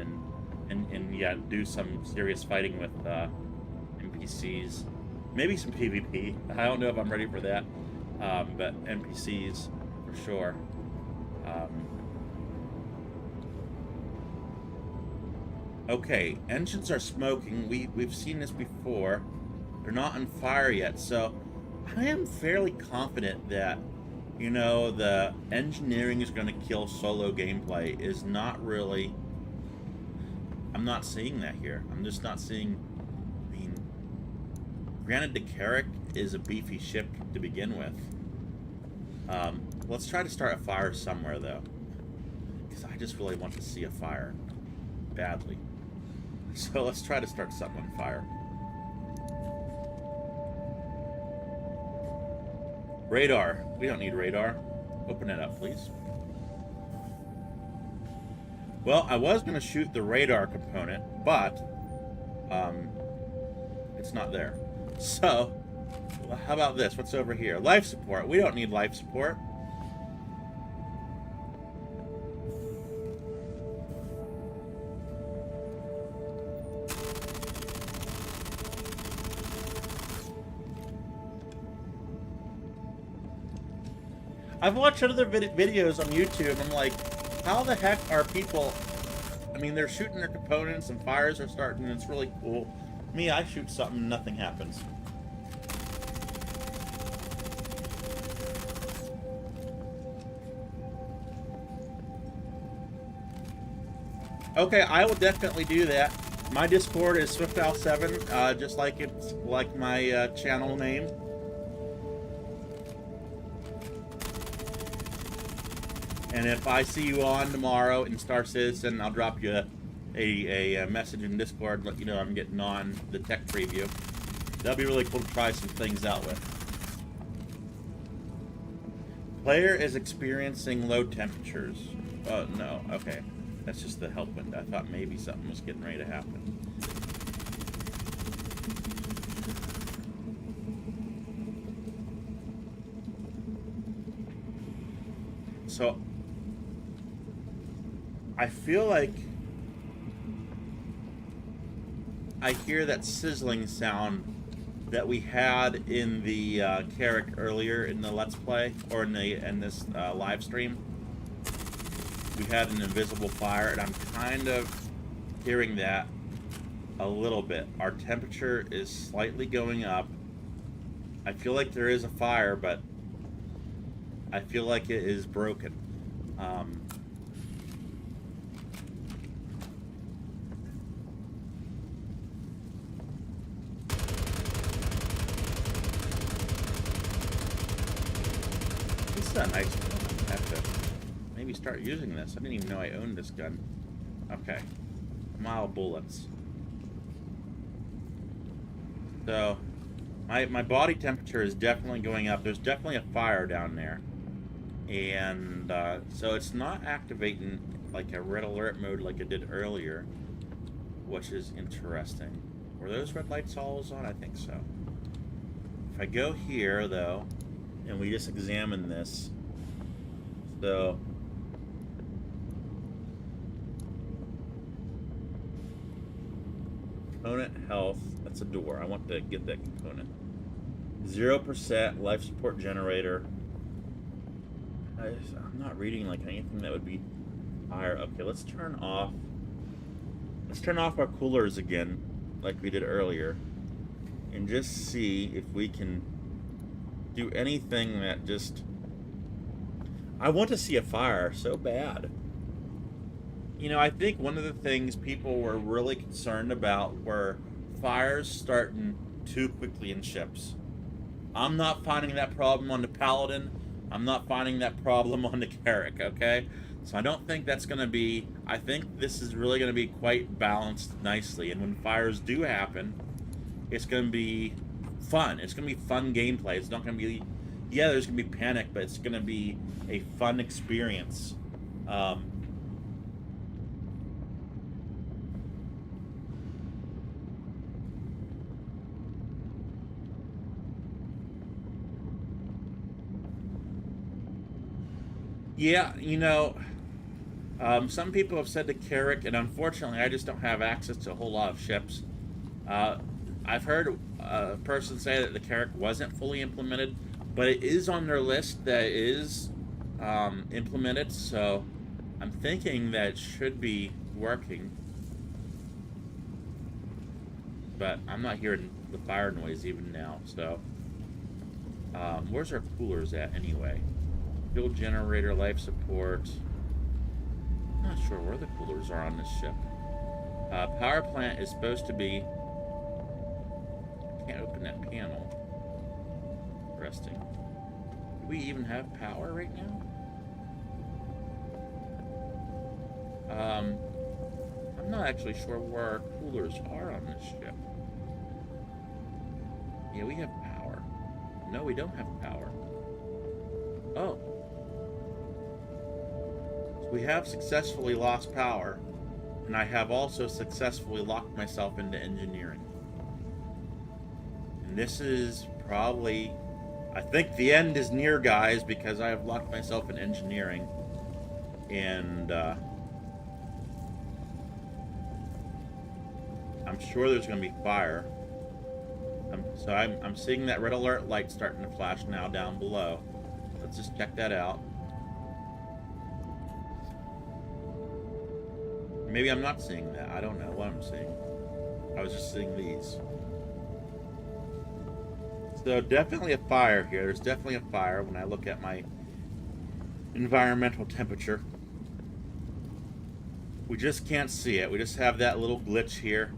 and yeah, do some serious fighting with NPCs, maybe some PvP. I don't know if I'm ready for that, but NPCs for sure. Um, okay, engines are smoking. We've seen this before. They're not on fire yet, so I am fairly confident that, you know, the engineering is going to kill solo gameplay is not really. I'm not seeing that here. I'm just not seeing. I mean, granted, the Carrack is a beefy ship to begin with. Let's try to start a fire somewhere, though, because I just really want to see a fire badly. So let's try to start something on fire. Radar. We don't need radar. Open it up, please. Well, I was going to shoot the radar component, but it's not there. So, how about this? What's over here? Life support. We don't need life support. I've watched other videos on YouTube. I'm like, how the heck are people? I mean, they're shooting their components and fires are starting, and it's really cool. Me, I shoot something, nothing happens. Okay, I will definitely do that. My Discord is SwiftOwl7, just like it's like my channel name. And if I see you on tomorrow in Star Citizen, I'll drop you a message in Discord and let you know I'm getting on the tech preview. That'll be really cool to try some things out with. Player is experiencing low temperatures. Oh, no. Okay. That's just the help window. I thought maybe something was getting ready to happen. So, I feel like I hear that sizzling sound that we had in the Carrack earlier in the Let's Play, or in this live stream. We had an invisible fire, and I'm kind of hearing that a little bit. Our temperature is slightly going up. I feel like there is a fire, but I feel like it is broken. This is a nice one. I have to maybe start using this. I didn't even know I owned this gun. Okay. Mild bullets. So, my body temperature is definitely going up. There's definitely a fire down there. And so it's not activating like a red alert mode like it did earlier, which is interesting. Were those red lights always on? I think so. If I go here, though, and we just examine this, so component health, that's a door. I want to get that component. 0% life support generator. I'm not reading like anything that would be higher. Okay, let's turn off our coolers again, like we did earlier, and just see if we can do anything that just... I want to see a fire so bad. You know, I think one of the things people were really concerned about were fires starting too quickly in ships. I'm not finding that problem on the Paladin. I'm not finding that problem on the Carrack, okay? So I don't think that's going to be... I think this is really going to be quite balanced nicely. And when fires do happen, it's going to be fun. It's going to be fun gameplay. It's not going to be... Yeah, there's going to be panic, but it's going to be a fun experience. Yeah, some people have said to Carrick, and unfortunately, I just don't have access to a whole lot of ships. Uh, I've heard a person say that the Carrick wasn't fully implemented, but it is on their list that is implemented, so I'm thinking that it should be working. But I'm not hearing the fire noise even now, so... where's our coolers at, anyway? Fuel generator, life support... I'm not sure where the coolers are on this ship. Power plant is supposed to be... Can't open that panel. Interesting. Do we even have power right now? I'm not actually sure where our coolers are on this ship. Yeah, we have power. No, we don't have power. Oh. So we have successfully lost power, and I have also successfully locked myself into engineering. And this is probably... I think the end is near, guys, because I have locked myself in engineering. And, I'm sure there's going to be fire. So I'm seeing that red alert light starting to flash now down below. Let's just check that out. Maybe I'm not seeing that. I don't know what I'm seeing. I was just seeing these. So definitely a fire here. There's definitely a fire when I look at my environmental temperature. We just can't see it. We just have that little glitch here.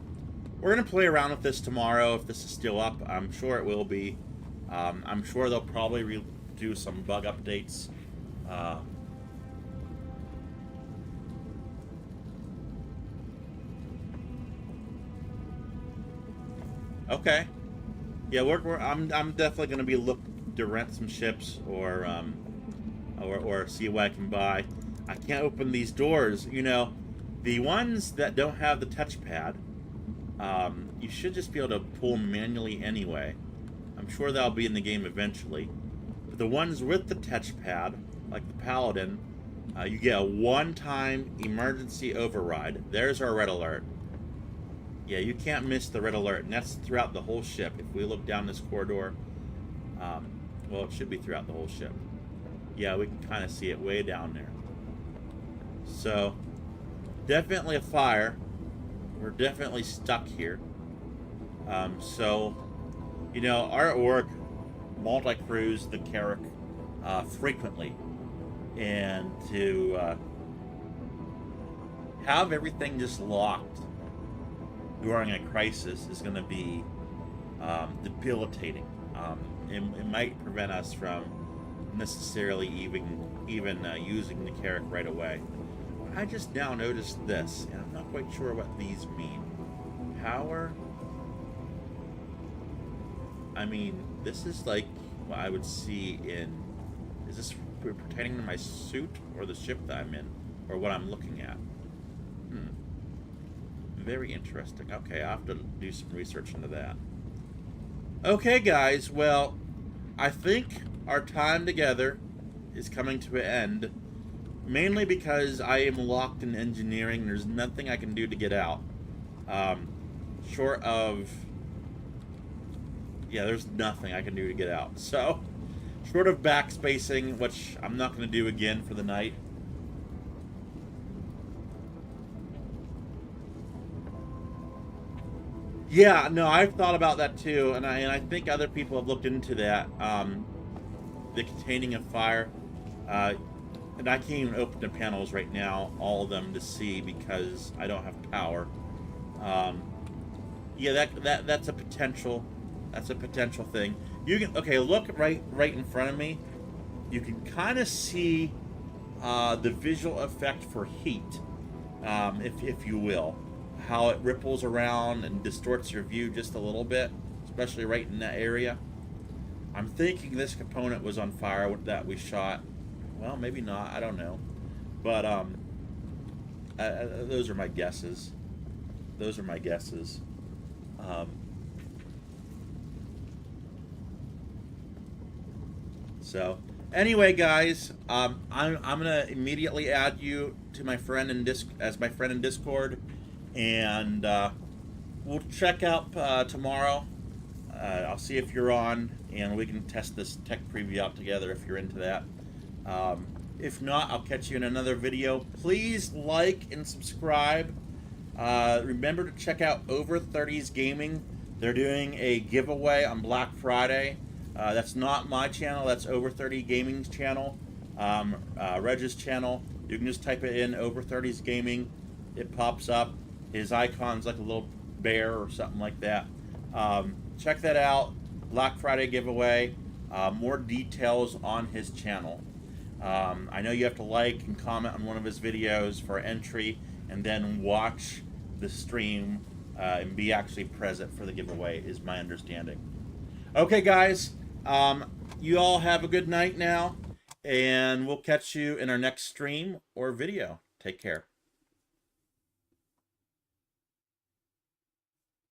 We're going to play around with this tomorrow if this is still up. I'm sure it will be. I'm sure they'll probably do some bug updates. Okay. Yeah, I'm definitely going to be looking to rent some ships or see what I can buy. I can't open these doors. The ones that don't have the touchpad, you should just be able to pull them manually anyway. I'm sure that'll be in the game eventually. But the ones with the touchpad, like the Paladin, you get a one-time emergency override. There's our red alert. Yeah, you can't miss the red alert, and that's throughout the whole ship. If we look down this corridor, well, it should be throughout the whole ship. Yeah, we can kind of see it way down there. So, definitely a fire. We're definitely stuck here. Our org multi-crews the Carrick frequently. And to have everything just locked during a crisis is going to be debilitating. It might prevent us from necessarily even using the Carrick right away. I just now noticed this, and I'm not quite sure what these mean. Power. I mean, this is like what I would see in... Is this pertaining to my suit or the ship that I'm in? Or what I'm looking at? Very interesting. Okay, I'll have to do some research into that. Okay, guys. Well, I think our time together is coming to an end. Mainly because I am locked in engineering. There's nothing I can do to get out. Short of... Yeah, there's nothing I can do to get out. So, short of backspacing, which I'm not going to do again for the night. Yeah, no, I've thought about that too, and I think other people have looked into that. The containing of fire. And I can't even open the panels right now, all of them, to see because I don't have power. Yeah, that's a potential. That's a potential thing. You can look right in front of me. You can kind of see the visual effect for heat, if you will, how it ripples around and distorts your view just a little bit, especially right in that area. I'm thinking this component was on fire that we shot. Well, maybe not. I don't know. But those are my guesses. Those are my guesses. Anyway, guys, I'm gonna immediately add you to my friend in as my friend in Discord, and we'll check out tomorrow. I'll see if you're on, and we can test this tech preview out together if you're into that. If not, I'll catch you in another video. Please like and subscribe. Remember to check out Over 30s Gaming. They're doing a giveaway on Black Friday. That's not my channel. That's Over 30 Gaming's channel, Reg's channel. You can just type it in, Over 30s Gaming. It pops up. His icon's like a little bear or something like that. Check that out. Black Friday giveaway. More details on his channel. I know you have to like and comment on one of his videos for entry, and then watch the stream and be actually present for the giveaway, is my understanding. Okay, guys. You all have a good night now, and we'll catch you in our next stream or video. Take care.